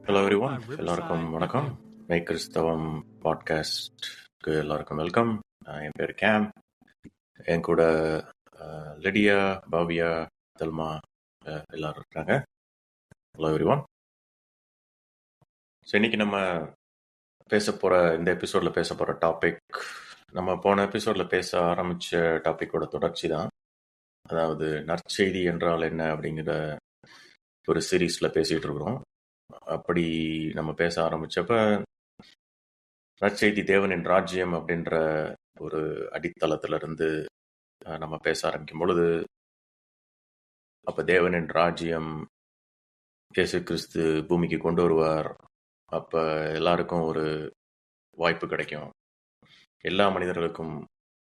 Hello every one, எல்லாருக்கும் வணக்கம். மெய் கிறிஸ்தவம் பாட்காஸ்ட்க்கு எல்லாருக்கும் வெல்கம். என் பேர் கேம். என் கூட லிடியா, பாவியா, தெல்மா எல்லாரும் இருக்காங்க. Hello every one. ஸோ இன்னைக்கு நம்ம இந்த எபிசோடில் பேச போகிற டாபிக், நம்ம போன எபிசோடில் பேச ஆரம்பித்த டாப்பிக்கோட தொடர்ச்சி தான். அதாவது நற்செய்தி என்றால் என்ன அப்படிங்கிற ஒரு சீரீஸில் பேசிகிட்டு இருக்கிறோம். அப்படி நம்ம பேச ஆரம்பித்தப்ப நற்செய்தி தேவனின் ராஜ்யம் அப்படின்ற ஒரு அடித்தளத்திலிருந்து நம்ம பேச ஆரம்பிக்கும் பொழுது, அப்ப தேவனின் ராஜ்யம் இயேசு கிறிஸ்து பூமிக்கு கொண்டு வருவார். அப்ப எல்லாருக்கும் ஒரு வாய்ப்பு கிடைக்கும். எல்லா மனிதர்களுக்கும்,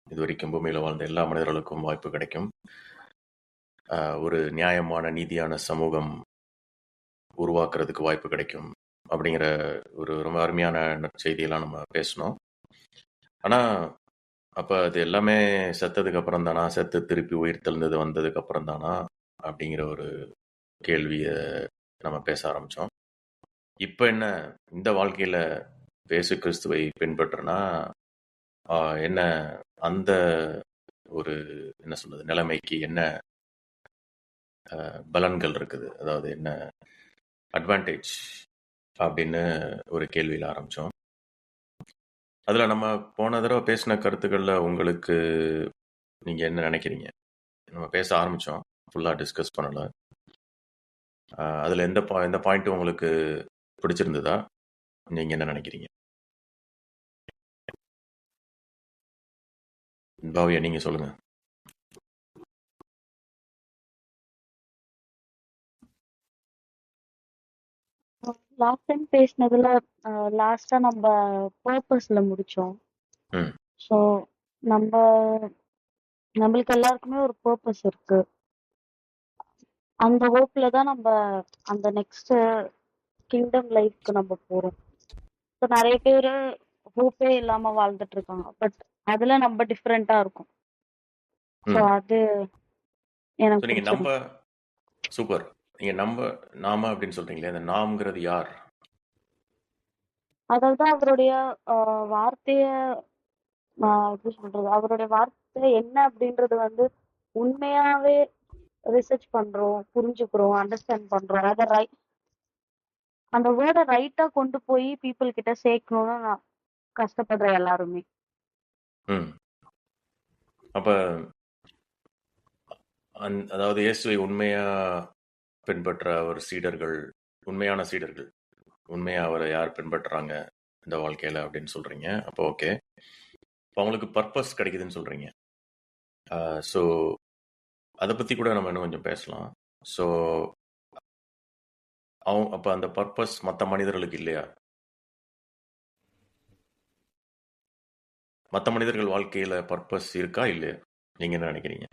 இதுவரைக்கும் பூமியில வாழ்ந்த எல்லா மனிதர்களுக்கும் வாய்ப்பு கிடைக்கும். ஒரு நியாயமான நீதியான சமூகம் உருவாக்குறதுக்கு வாய்ப்பு கிடைக்கும் அப்படிங்கிற ஒரு ரொம்ப அருமையான செய்தியெல்லாம் நம்ம பேசணும். ஆனா அப்ப அது எல்லாமே செத்ததுக்கு அப்புறம் தானா, செத்து திருப்பி உயிர் தெழுந்தது வந்ததுக்கு அப்புறம் தானா அப்படிங்கிற ஒரு கேள்வியை நம்ம பேச ஆரம்பிச்சோம். இப்ப என்ன, இந்த வாழ்க்கையில இயேசு கிறிஸ்துவை பின்பற்றுனா என்ன, அந்த ஒரு என்ன சொல்றது நிலைமைக்கு என்ன பலன்கள் இருக்குது, அதாவது என்ன அட்வான்டேஜ் அப்படின்னு ஒரு கேள்வியில் ஆரம்பிச்சோம். அதுல நம்ம போன தடவை பேசின கருத்துக்கள்ல உங்களுக்கு நீங்க என்ன நினைக்கிறீங்க? நம்ம பேச ஆரம்பிச்சோம், ஃபுல்லா டிஸ்கஸ் பண்ணல. அதுல எந்த பாயிண்ட் உங்களுக்கு பிடிச்சிருந்ததா? நீங்க என்ன நினைக்கிறீங்க? பாவியா, நீங்க சொல்லுங்க. லாஸ்ட் டைம் பேசினதுல லாஸ்டா நம்ம பர்பஸ்ல முடிச்சோம். ஸோ நம்மளுக்கு எல்லாருக்குமே ஒரு பர்பஸ் இருக்கு. அந்த ஹோப்ல தான் நம்ம அந்த நெக்ஸ்ட் கிங்டம் லைஃப்க்கு நம்ம போறோம். ஸோ நிறைய பேர் ஹோப்பே இல்லாம வாழ்ந்துட்டு இருக்காங்க. பட் அதுல நம்ம டிஃப்ரெண்டா இருக்கும். ஸோ அது எனக்கு நீங்க நம்ம பிடிச்சிருக்கு. சூப்பர். நீங்க நாம அப்படின்னு சொல்றீங்களே, அந்த நாம்ங்கிறது யார்? அதாவது அவருடைய வார்த்தைய எப்படி சொல்றது, அவருடைய வார்த்தை என்ன அப்படின்றது வந்து உண்மையாவே ரிசர்ச் பண்றோம், புரிஞ்சுக்கிறோம், அண்டர்ஸ்டாண்ட் பண்றோம். அதை அந்த வேர்டை ரைட்டா கொண்டு போய் பீப்புள் கிட்ட சேர்க்கணும்னு நான் கஷ்டப்படுற எல்லாருமே. அப்ப அதாவது இயேசுவை உண்மையா பின்பற்ற ஒரு சீடர்கள், உண்மையான சீடர்கள், உண்மையா அவரை யார் பின்பற்றுறாங்க இந்த வாழ்க்கையில அப்படின்னு சொல்றீங்க. அப்போ ஓகே, இப்போ அவங்களுக்கு பர்பஸ் கிடைக்குதுன்னு சொல்றீங்க. ஸோ அதை பத்தி கூட நம்ம இன்னும் கொஞ்சம் பேசலாம். ஸோ அப்ப அந்த பர்பஸ் மற்ற மனிதர்களுக்கு இல்லையா? மற்ற மனிதர்கள் வாழ்க்கையில பர்பஸ் இருக்கா இல்லையா? நீங்க என்ன நினைக்கிறீங்க?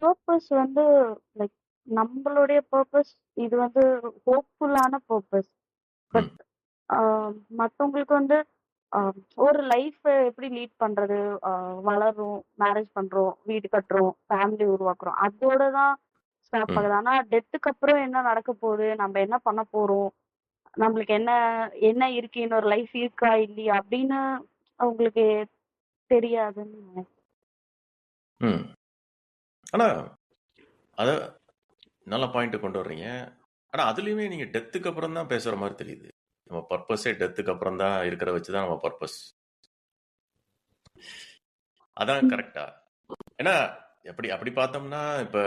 பர்பஸ் வந்து லைக் நம்மளுடைய பர்பஸ் இது வந்து ஹோப்ஃபுல்லான பர்பஸ். பட் மற்றவங்களுக்கு வந்து ஒரு லைஃப் எப்படி லீட் பண்றது, வளர்றோம், மேரேஜ் பண்றோம், வீடு கட்டுறோம், ஃபேமிலி உருவாக்குறோம், அதோட தான் ஸ்டாப் ஆகுது. ஆனா டெத்துக்கு அப்புறம் என்ன நடக்க போகுது, நம்ம என்ன பண்ண போறோம், நம்மளுக்கு என்ன என்ன இருக்கு, இன்னொரு லைஃப் இருக்கா இல்லையா அப்படின்னு அவங்களுக்கு தெரியாதுன்னு நினைக்கிறேன். ஆனா அத நல்ல பாயிண்ட் கொண்டு வர்றீங்க. ஆனா அதுலயுமே நீங்க டெத்துக்கு அப்புறம் தான் பேசுற மாதிரி தெரியுது. நம்ம பர்பஸே டெத்துக்கு அப்புறம் தான் இருக்கிற வச்சுதான் நம்ம பர்பஸ். அதான் கரெக்டா? ஏன்னா அப்படி பார்த்தோம்னா இப்ப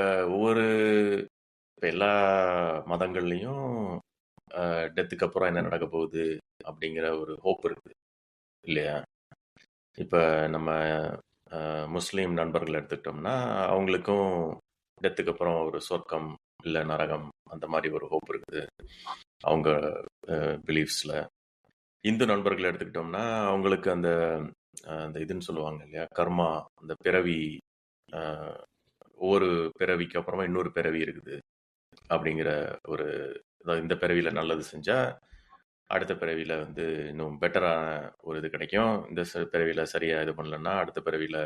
எல்லா மதங்கள்லயும் டெத்துக்கு அப்புறம் என்ன நடக்க போகுது அப்படிங்கிற ஒரு ஹோப் இருக்கு இல்லையா? இப்ப நம்ம முஸ்லீம் நண்பர்கள் எடுத்துக்கிட்டோம்னா அவங்களுக்கும் டெத்துக்கு அப்புறம் ஒரு சொர்க்கம் இல்ல நரகம் அந்த மாதிரி ஒரு ஹோப் இருக்குது அவங்க பிலீஃப்ஸ்ல. இந்து நண்பர்கள் எடுத்துக்கிட்டோம்னா அவங்களுக்கு அந்த இதுன்னு சொல்லுவாங்க இல்லையா, கர்மா, அந்த பிறவி, ஒவ்வொரு பிறவிக்கு அப்புறமா இன்னொரு பிறவி இருக்குது அப்படிங்கிற ஒரு, இந்த பிறவியில நல்லது செஞ்சா அடுத்த பிறவியில வந்து இன்னும் பெட்டரான ஒரு இது கிடைக்கும், இந்த பிறவியில சரியா இது பண்ணலன்னா அடுத்த பிறவியில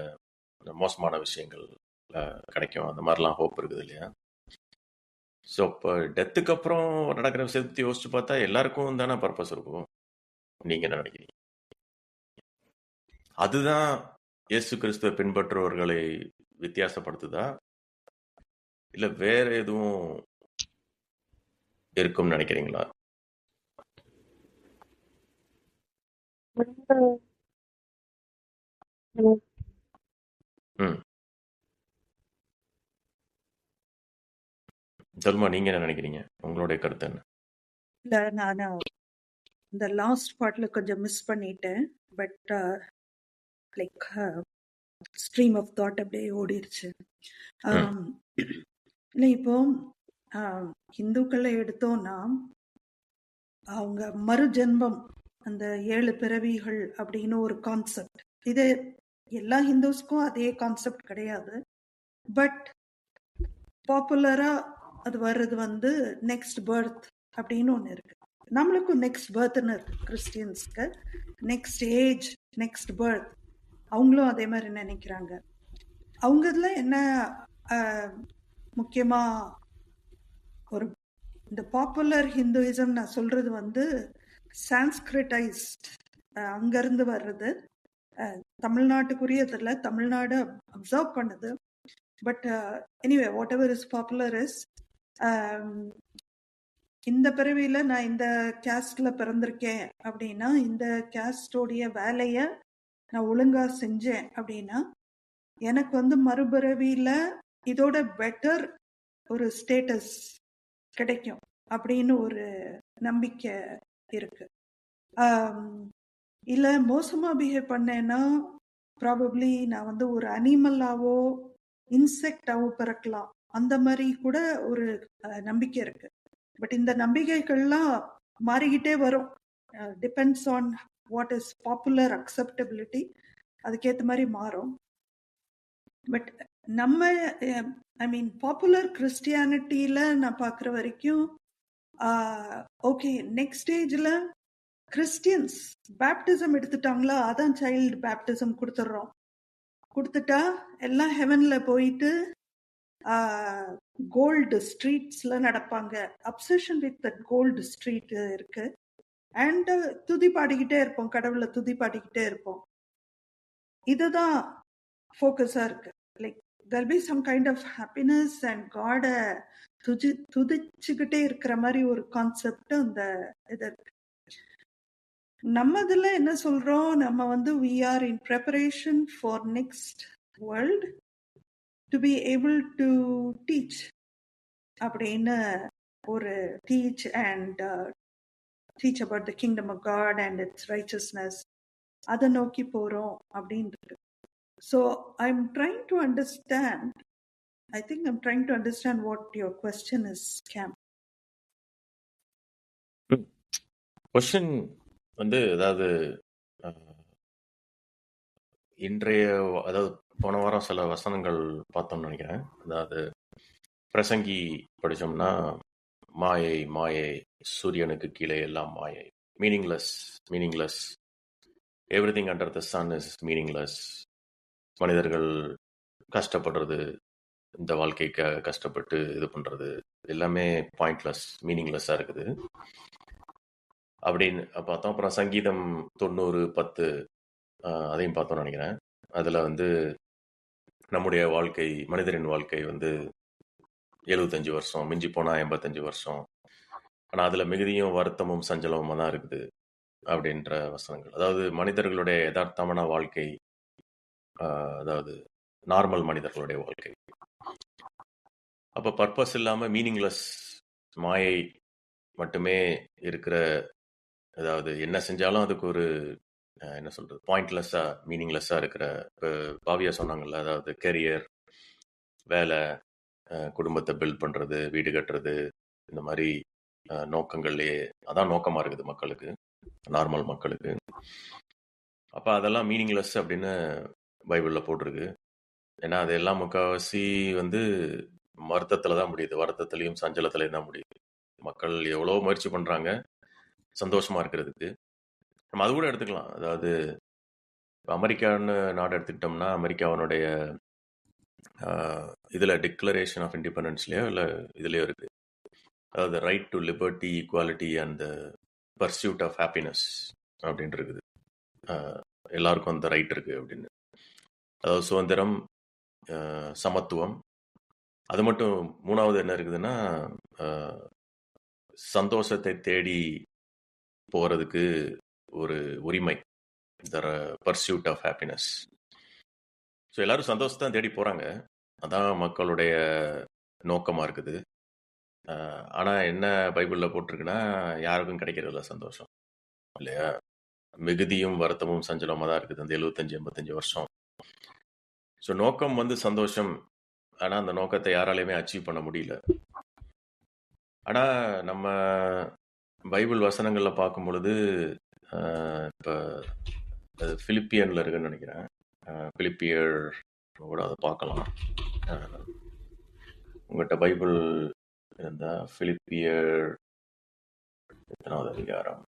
மோசமான விஷயங்கள் கிடைக்கும். அந்த மாதிரிலாம் ஹோப் இருக்குது இல்லையா? ஸோ இப்போ டெத்துக்கு அப்புறம் நடக்கிற விஷயத்தை யோசிச்சு பார்த்தா எல்லாருக்கும் தானே பர்பஸ் இருக்கும். நீங்க என்ன நினைக்கிறீங்க? அதுதான் இயேசு கிறிஸ்துவை பின்பற்றுபவர்களை வித்தியாசப்படுத்துதா, இல்ல வேற எதுவும் இருக்கும்னு நினைக்கிறீங்களா? வந்து, ம், ம் சொல்லுமா, நீங்க என்ன நினைக்கிறீங்க? உங்களுடைய கருத்து என்ன? இல்லை, நான் இந்த லாஸ்ட் பார்ட்ல கொஞ்சம் மிஸ் பண்ணிட்டேன். But like stream of thought அப்படியே ஓடிடுச்சு. இல்லை, இப்போ ஹிந்துக்களை எடுத்தோம்னா அவங்க மறுஜென்மம், அந்த 7 பிறவிகள் அப்படின்னு ஒரு கான்செப்ட். இது எல்லா ஹிந்துஸ்க்கும் அதே கான்செப்ட் கிடையாது. பட் பாப்புலரா அது வர்றது வந்து நெக்ஸ்ட் பர்த் அப்படின்னு ஒன்று இருக்கு. நம்மளுக்கும் நெக்ஸ்ட் பர்த்னு இருக்கு. கிறிஸ்டியன்ஸ்க்கு நெக்ஸ்ட் ஏஜ், நெக்ஸ்ட் பர்த், அவங்களும் அதே மாதிரி நினைக்கிறாங்க. அவங்க இதுல என்ன முக்கியமா ஒரு இந்த பாப்புலர் ஹிந்துயிசம் நான் சொல்றது வந்து சான்ஸ்கிரிட்டைஸ்ட், அங்கிருந்து வர்றது. தமிழ்நாட்டுக்குரியதில்ல, தமிழ்நாடு அப்சர்வ் பண்ணுது. But anyway what ever is popular is, இந்த பிறவியில நான் இந்த கேஸ்ட்ல பிறந்திருக்கேன் அப்படின்னா, இந்த கேஸ்டோடைய வேலைய நான் ஒழுங்கா செஞ்சேன் அப்படின்னா எனக்கு வந்து மறுபிறவியில இதோட பெட்டர் ஒரு ஸ்டேட்டஸ் கிடைக்கும் அப்படின்னு ஒரு நம்பிக்கை இருக்கு. இல்ல மோசமா பிஹேவ் பண்ணேன்னா ப்ராபப்ளி நான் வந்து ஒரு அனிமலாவோ இன்செக்டாவோ பிறக்கலாம், அந்த மாதிரி கூட ஒரு நம்பிக்கை இருக்கு. பட் இந்த நம்பிக்கைகள்லாம் மாறிக்கிட்டே வரும். Depends on what is popular acceptability, அதுக்கேற்ற மாதிரி மாறும். பட் நம்ம ஐ மீன் பாப்புலர் கிறிஸ்டியானிட்டியில நான் பார்க்குற வரைக்கும் ஓகே, நெக்ஸ்ட் ஸ்டேஜில் கிறிஸ்டியன்ஸ் பேப்டிசம் எடுத்துட்டாங்களா, அதான் சைல்டு பேப்டிசம் கொடுத்துட்றோம். கொடுத்துட்டா எல்லாம் ஹெவன்ல போயிட்டு கோல்டு ஸ்ட்ரீட்ஸ்ல நடப்பாங்க. Obsession with that gold street இருக்கு. அண்ட் துதி பாடிக்கிட்டே இருப்போம், கடவுளை துதி பாடிக்கிட்டே இருப்போம். இதுதான் ஃபோக்கஸா இருக்கு. Like there'll be some kind of happiness and God துதிச்சுக்கிட்டே இருக்கிற மாதிரி ஒரு கான்செப்ட் அந்த இது இருக்கு. நம்ம இதுல என்ன சொல்றோம், நம்ம வந்து we are in preparation for next world to be able to teach அப்படின்னு ஒரு teach and teach about the kingdom of God and its righteousness, அதை நோக்கி போறோம் அப்படின்னு. So I'm trying to understand, I think I'm trying to understand what your question is, Cam. Question வந்து அதாவது இன்றைய, அதாவது போன வாரம் சில வசனங்கள் பார்த்தோம்னு நினைக்கிறேன். அதாவது பிரசங்கி படித்தோம்னா மாயை மாயை, சூரியனுக்கு கீழே எல்லாம் மாயை, meaningless everything under the sun is meaningless. மனிதர்கள் கஷ்டப்படுறது, இந்த வாழ்க்கைக்கு கஷ்டப்பட்டு இது பண்ணுறது எல்லாமே பாயிண்ட்லெஸ், மீனிங்லெஸ்ஸாக இருக்குது அப்படின்னு பார்த்தோம். அப்புறம் சங்கீதம் 90:10 அதையும் பார்த்தோம்னு நினைக்கிறேன். அதில் வந்து நம்முடைய வாழ்க்கை, மனிதரின் வாழ்க்கை வந்து 75 வருஷம், மிஞ்சி போனால் 85 வருஷம், ஆனால் அதில் மிகுதியும் வருத்தமும் சஞ்சலமும் தான் இருக்குது அப்படின்ற வசனங்கள். அதாவது மனிதர்களுடைய யதார்த்தமான வாழ்க்கை, அதாவது நார்மல் மனிதர்களுடைய வாழ்க்கை. அப்போ பர்பஸ் இல்லாமல் மீனிங்லெஸ் மாயை மட்டுமே இருக்கிற, அதாவது என்ன செஞ்சாலும் அதுக்கு ஒரு என்ன சொல்றது, பாயிண்ட்லெஸ்ஸாக மீனிங்லெஸ்ஸாக இருக்கிற, இப்போ பாவியா சொன்னாங்கல்ல, அதாவது கெரியர், வேலை, குடும்பத்தை பில்ட் பண்ணுறது, வீடு கட்டுறது, இந்த மாதிரி நோக்கங்கள்லேயே அதான் நோக்கமாக இருக்குது மக்களுக்கு, நார்மல் மக்களுக்கு. அப்போ அதெல்லாம் மீனிங்லெஸ் அப்படின்னு பைபிளில் போட்டிருக்கு. ஏன்னா அதெல்லாம் முக்கால்வாசி வந்து வருத்தத்தில் தான் முடியுது, வருத்தத்துலேயும் சஞ்சலத்துலேயும் தான் முடியுது. மக்கள் எவ்வளோ முயற்சி பண்ணுறாங்க சந்தோஷமாக இருக்கிறதுக்கு. நம்ம அது கூட எடுத்துக்கலாம். அதாவது அமெரிக்கான்னு நாடு எடுத்துக்கிட்டோம்னா அமெரிக்காவினுடைய இதில் டிக்ளரேஷன் ஆஃப் இண்டிபெண்டன்ஸ்லையோ இல்லை இதுலேயோ இருக்குது. அதாவது right to liberty, equality and pursuit of happiness அப்படின்னு இருக்குது. எல்லாருக்கும் அந்த ரைட் இருக்குது அப்படின்னு. அதாவது சுதந்திரம், சமத்துவம். அது மட்டும் மூணாவது என்ன இருக்குதுன்னா சந்தோஷத்தை தேடி போகிறதுக்கு ஒரு உரிமை, த பர்சியூட் ஆஃப் ஹாப்பினஸ். ஸோ எல்லாரும் சந்தோஷத்தை தேடி போகிறாங்க, அதான் மக்களுடைய நோக்கமாக இருக்குது. ஆனால் என்ன பைபிளில் போட்டிருக்குன்னா யாருக்கும் கிடைக்கிறதில்ல சந்தோஷம் இல்லையா. மிகுதியும் வருத்தமும் சஞ்சலமாக தான் இருக்குது அந்த 75-85 வருஷம். ஸோ நோக்கம் சந்தோஷம், ஆனால் அந்த நோக்கத்தை யாராலையுமே அச்சீவ் பண்ண முடியல. ஆனால் நம்ம பைபிள் வசனங்களில் பார்க்கும் பொழுது இப்போ பிலிப்பியனில் இருக்குன்னு நினைக்கிறேன், பிலிப்பியர் கூட அதை பார்க்கலாம். உங்கள்கிட்ட பைபிள் இருந்தால் பிலிப்பியர் எத்தனாவது அதிகாரம்,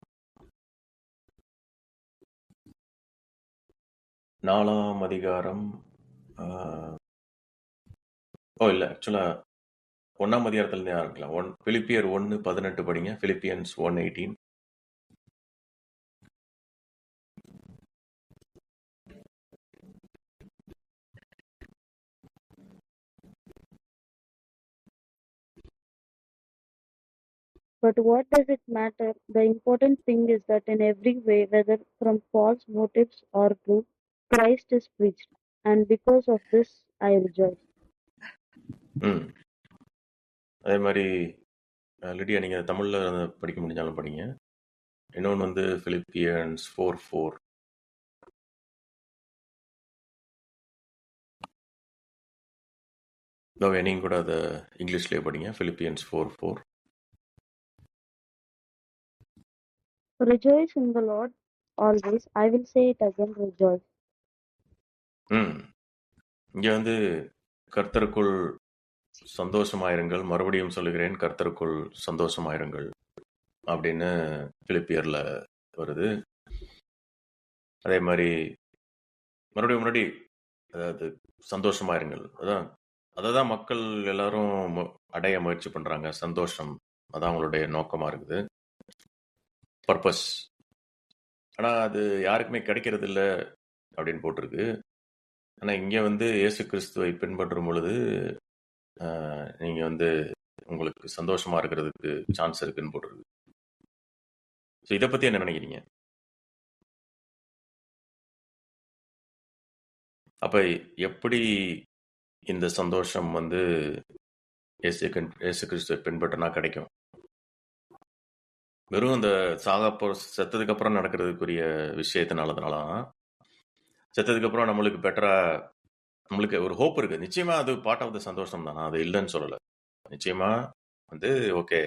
4ஆம் அதிகாரம். இல்லை ஆக்சுவலாக 1ஆம் அதிகாரத்துலேருந்தே ஆரம்பிக்கலாம். பிலிப்பியர் 1:18 படிங்க. Philippians 1:18. But what does it matter? The important thing is that in every way, whether from false motives or true, Christ is preached, and because of this I rejoice. அதே மாதிரி லிடியா நீங்கள் தமிழில் படிக்க முடிஞ்சாலும் படிங்க. இன்னொன்று பிலிப்பியன்ஸ் 4:4. நீங்கள் கூட அதை இங்கிலீஷ்லேயே படிங்க. Philippians 4:4. Rejoice in the Lord always. I will say it again, rejoice. இங்கே கர்த்தருக்குள் சந்தோஷமாயிருங்கள், மறுபடியும் சொல்லுகிறேன் கர்த்தருக்குள் சந்தோஷமாயிருங்கள் அப்படின்னு பிலிப்பியர்ல வருது. அதே மாதிரி மறுபடியும் முன்னாடி அதாவது சந்தோஷமாயிருங்கள், அதான் மக்கள் எல்லாரும் அடைய முயற்சி பண்றாங்க. சந்தோஷம் அதான் அவங்களுடைய நோக்கமா இருக்குது, பர்பஸ். ஆனா அது யாருக்குமே கிடைக்கிறது இல்லை அப்படின்னு போட்டிருக்கு. ஆனா இங்க இயேசு கிறிஸ்துவை பின்பற்றும் பொழுது நீங்க உங்களுக்கு சந்தோஷமா இருக்கிறதுக்கு சான்ஸ் இருக்குன்னு போட்டிருக்கு. ஸோ இதை பத்தி என்ன நினைக்கிறீங்க? அப்ப எப்படி இந்த சந்தோஷம் இயேசு கிறிஸ்துவை பின்பற்றினா கிடைக்கும்? வெறும் இந்த செத்ததுக்கு அப்புறம் நடக்கிறதுக்குரிய விஷயத்தினாலதான். செத்ததுக்கு அப்புறம் நம்மளுக்கு பெட்டரா, நம்மளுக்கு ஒரு ஹோப் இருக்கு. நிச்சயமா அது பார்ட் ஆஃப் த சந்தோஷம் தான், அது இல்லைன்னு சொல்லல. நிச்சயமா ஓகே,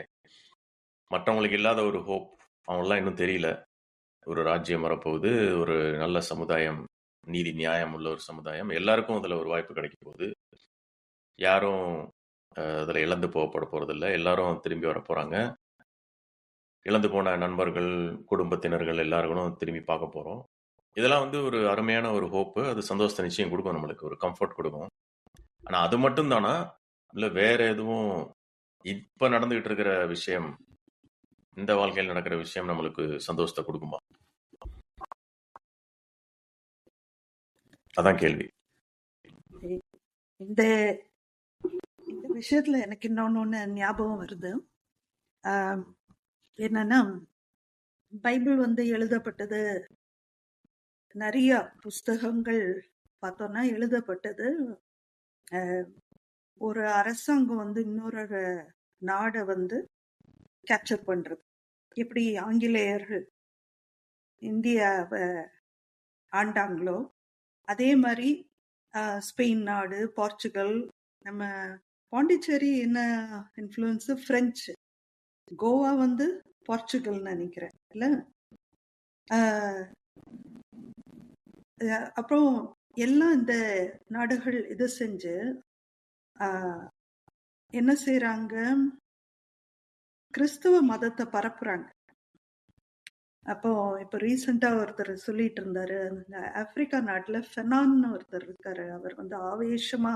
மற்றவங்களுக்கு இல்லாத ஒரு ஹோப், அவங்களாம் இன்னும் தெரியல. ஒரு ராஜ்யம் வரப்போகுது, ஒரு நல்ல சமுதாயம், நீதி நியாயம் உள்ள ஒரு சமுதாயம், எல்லாருக்கும் அதுல ஒரு வாய்ப்பு கிடைக்க போகுது. யாரும் அதுல இழந்து போகப்பட போறதில்லை, எல்லாரும் திரும்பி வர போறாங்க. இழந்து போன நண்பர்கள், குடும்பத்தினர்கள் எல்லாருக்கும் திரும்பி பார்க்க போறோம். இதெல்லாம் ஒரு அருமையான ஒரு ஹோப்பு. அது சந்தோஷத்தை நிச்சயம் கொடுக்கும், நம்மளுக்கு ஒரு கம்ஃபர்ட் கொடுக்கும். ஆனா அது மட்டும் தானா, இல்ல வேற எதுவும் இப்ப நடந்துகிட்டு இருக்கிற விஷயம், இந்த வாழ்க்கையில் நடக்கிற விஷயம் நம்மளுக்கு சந்தோஷத்தை கொடுக்குமா? அதான் கேள்வி. இந்த விஷயத்துல எனக்கு இன்னொன்னு ஞாபகம் வருது. என்னன்னா, பைபிள் எழுதப்பட்டது, நிறைய புஸ்தகங்கள் பார்த்தோம்னா எழுதப்பட்டது ஒரு அரசாங்கம் இன்னொரு நாடை கேப்சர் பண்றது. எப்படி ஆங்கிலேயர்கள் இந்தியாவை ஆண்டாங்களோ அதே மாதிரி ஸ்பெயின் நாடு, போர்ச்சுகல், நம்ம பாண்டிச்சேரி என்ன இன்ஃப்ளூயன்ஸ், பிரெஞ்சு, கோவா போர்ச்சுகல்னு நினைக்கிறேன் இல்ல. அப்புறம் எல்லாம் இந்த நாடுகள் இது செஞ்சு என்ன செய்யறாங்க, கிறிஸ்துவ மதத்தை பரப்புறாங்க. அப்போ இப்போ ரீசெண்டா ஒருத்தர் சொல்லிட்டு இருந்தாரு, இந்த ஆப்பிரிக்கா நாட்டுல ஃபெனான்னு ஒருத்தர் இருக்காரு. அவர் வந்து ஆவேசமா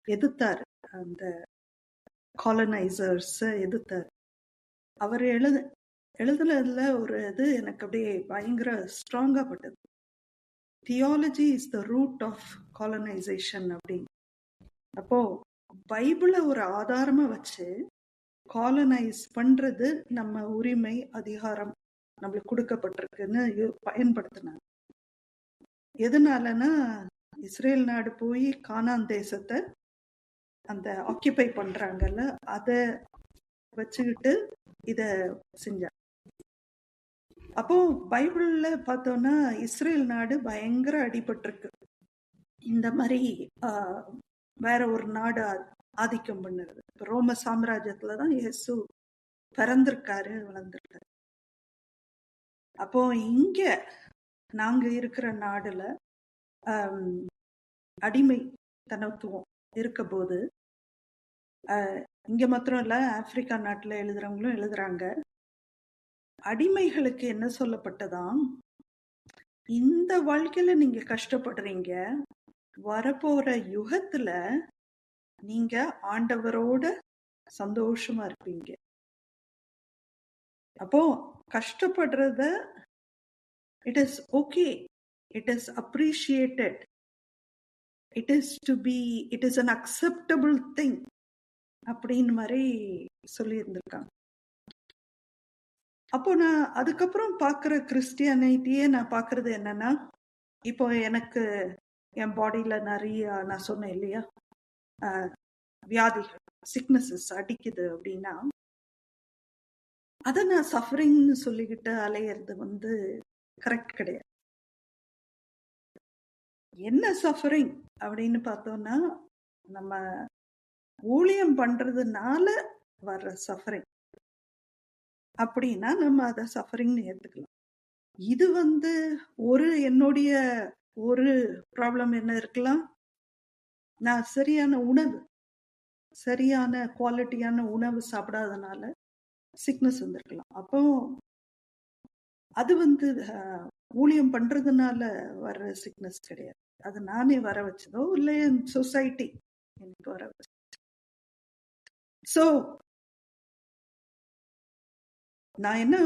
எதிர்த்தாரு, அந்த காலனைசர்ஸ் எதிர்த்தாரு. அவர் எழுதுனதுல ஒரு இது எனக்கு அப்படியே பயங்கர ஸ்ட்ராங்கா பட்டது. Theology is the root of colonization அப்படின்னு. அப்போ பைபிளை ஒரு ஆதாரமா வச்சு காலனைஸ் பண்றது நம்ம உரிமை, அதிகாரம் நம்மளுக்கு கொடுக்கப்பட்டிருக்குன்னு பயன்படுத்தினாங்க. எதனாலன்னா, இஸ்ரேல் நாடு போய் கானான் தேசத்தை அந்த ஆக்கியபை பண்றாங்கல்ல, அத வச்சுக்கிட்டு இத செஞ்சாங்க. அப்போ பைபிள்ல பார்த்தோம்னா இஸ்ரேல் நாடு பயங்கர அடிபட்டிருக்கு. இந்த மாதிரி வேற ஒரு நாடு ஆதிக்கம் பண்ணுறது. ரோம சாம்ராஜ்யத்துலதான் இயேசு பிறந்திருக்காரு, வளர்ந்திருக்காரு. அப்போ இங்க நாங்க இருக்கிற நாடுல அடிமை தனத்துவம் இருக்க போது, இங்க மாத்திரம் இல்ல, ஆப்பிரிக்கா நாட்டுல எழுதுறவங்களும் எழுதுறாங்க, அடிமைகளுக்கு என்ன சொல்லப்பட்டதாம், இந்த வாழ்க்கையில நீங்க கஷ்டப்படுறீங்க, வரப்போற யுகத்துல நீங்க ஆண்டவரோட சந்தோஷமா இருப்பீங்க. அப்போ கஷ்டப்படுறத it is okay, it is appreciated, it is to be, it is unacceptable thing அப்படின்னு மாதிரி சொல்லி இருந்திருக்காங்க. அப்போ நான் அதுக்கப்புறம் பார்க்குற கிறிஸ்டியானிட்டியே நான் பார்க்கறது என்னன்னா, இப்போ எனக்கு என் பாடியில நிறைய, நான் சொன்னேன் இல்லையா, வியாதிகள், சிக்னஸஸ் அடிக்குது அப்படின்னா, அதை நான் சஃபரிங்னு சொல்லிக்கிட்டு அலையிறது வந்து கரெக்ட் கிடையாது. என்ன சஃபரிங் அப்படின்னு பார்த்தோம்னா, நம்ம ஊழியம் பண்றதுனால வர்ற சஃபரிங் அப்படின்னா நம்ம அதை சஃபரிங்னு ஏற்றுக்கலாம். இது வந்து என்னுடைய ஒரு ப்ராப்ளம் என்ன இருக்கலாம், நான் சரியான உணவு, சரியான குவாலிட்டியான உணவு சாப்பிடாதனால சிக்னஸ் வந்திருக்கலாம். அப்போ அது வந்து ஊழியம் பண்றதுனால வர்ற சிக்னஸ் கிடையாது. அது நானே வர வச்சதோ இல்லை என் சொசைட்டி எனக்கு வர வச்சது. ஸோ நான் என்ன,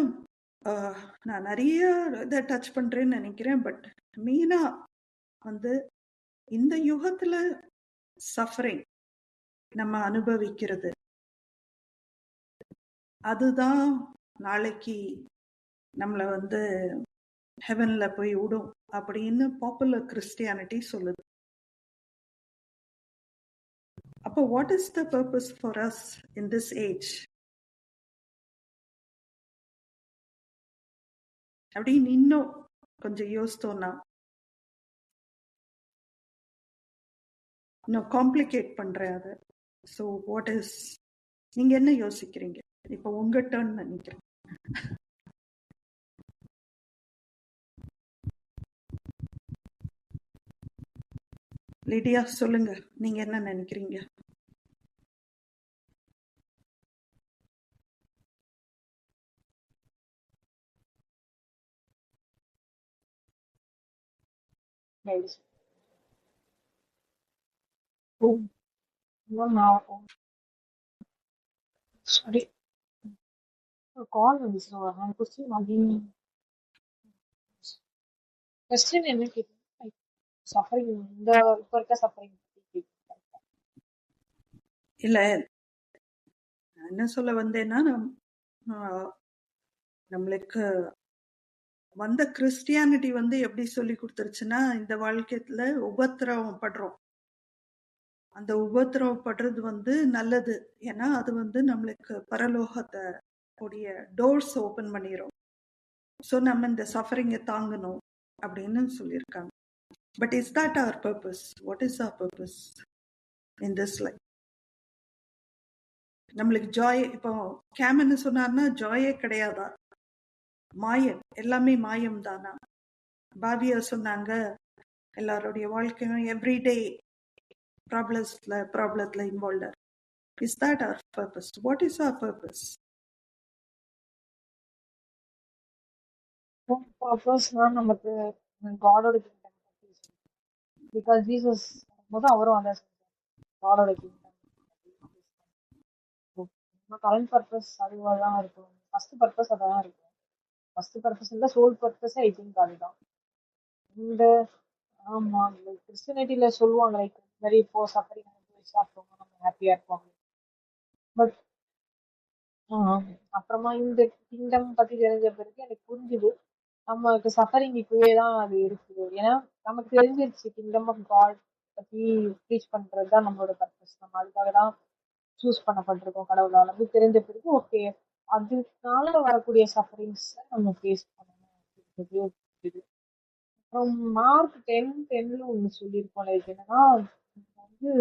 நான் நிறைய இதை டச் பண்றேன்னு நினைக்கிறேன். பட் மெயினா வந்து இந்த யுகத்துல சஃபரிங் நம்ம அனுபவிக்கிறது, அதுதான் நாளைக்கு நம்மளை வந்து ஹெவன்ல போய் விடும் அப்படின்னு பாப்புலர் கிறிஸ்டியானிட்டி சொல்லுது. அப்போ what is the purpose for us in this age அப்படின்னு இன்னும் கொஞ்சம் யோசித்தோம்னா, இன்னும் காம்ப்ளிகேட் பண்றேன் அதை. ஸோ வாட் இஸ், நீங்க என்ன யோசிக்கிறீங்க? இப்போ உங்க டர்ன் நினைக்கிறேன். லிடியா சொல்லுங்க, நீங்க என்ன நினைக்கிறீங்க? Sorry, call வந்துச்சு. நான் கொஸ்டின் அகைன் கொஸ்டின் என்ன கேட்டேன்? சஃபரிங், இந்த இப்போ இருக்க சஃபரிங் இல்ல, என்ன சொல்ல வந்தேன்னா, நம்மளுக்கு வந்த கிறிஸ்டியானிட்டி வந்து எப்படி சொல்லி கொடுத்துருச்சுன்னா, இந்த வாழ்க்கையில உபத்திரவம் படுறோம், அந்த உபத்திரவம் படுறது வந்து நல்லது, ஏன்னா அது வந்து நம்மளுக்கு பரலோகத்தை உடைய டோர்ஸ் ஓபன் பண்ணிடும். ஸோ நம்ம இந்த சஃபரிங்கை தாங்கணும் அப்படின்னு சொல்லியிருக்காங்க. But is that our purpose? What is our purpose in this life? நம்மளுக்கு ஜாய், இப்போ கேம் என்ன சொன்னார்னா, ஜாயே கிடையாதா, மாயம், எல்லாமே மாயம் தானா? பாவியா சொன்னாங்க, எல்லாருடைய வாழ்க்கையும் எவ்ரிடே ப்ராப்ளத்துல involve. Is that our purpose? What is our purpose? பர்பஸ்னா நமக்கு காடோட கிங்டம் பிகாஸ் ஜீசஸ் போது அவரும் அதான் காடோட கிங்டம். கரண்ட் பர்பஸ் அதுவாக தான் இருக்கும். ஃபர்ஸ்ட் பர்பஸ் அதான் இருக்கும். ஃபர்ஸ்ட் பர்பஸ் இல்லை, சோல் பர்பஸ் ஐ திங்க் அதுதான். இந்த ஆமா கிறிஸ்டியானிட்டியில சொல்லுவாங்க லைக் வெரி இப்போ சஃபரிங் சாப்பிடுவோம் நம்ம ஹாப்பியா இருப்போம். பட் அப்புறமா இந்த கிங்டம் பத்தி தெரிஞ்ச பிறகு எனக்கு புரிஞ்சுது நமக்கு சஃபரிங் இப்பவே தான் அது இருக்குது. ஏன்னா நமக்கு தெரிஞ்சிருச்சு கிங்டம் ஆஃப் காட் பத்தி ப்ரீச் பண்றது தான் நம்மளோட பர்பஸ். நம்ம அதுக்காக தான் சூஸ் பண்ணப்பட்டிருக்கோம் கடவுளால். அது தெரிஞ்ச பிறகு ஓகே அதுனால வரக்கூடிய சஃபரிங்ஸ் நம்ம ஃபேஸ் பண்ணணும் அப்படின்றது புரியுது. அப்புறம் மார்க் 10:10 ஒன்று சொல்லியிருக்கோம் லைக் என்னன்னா வந்து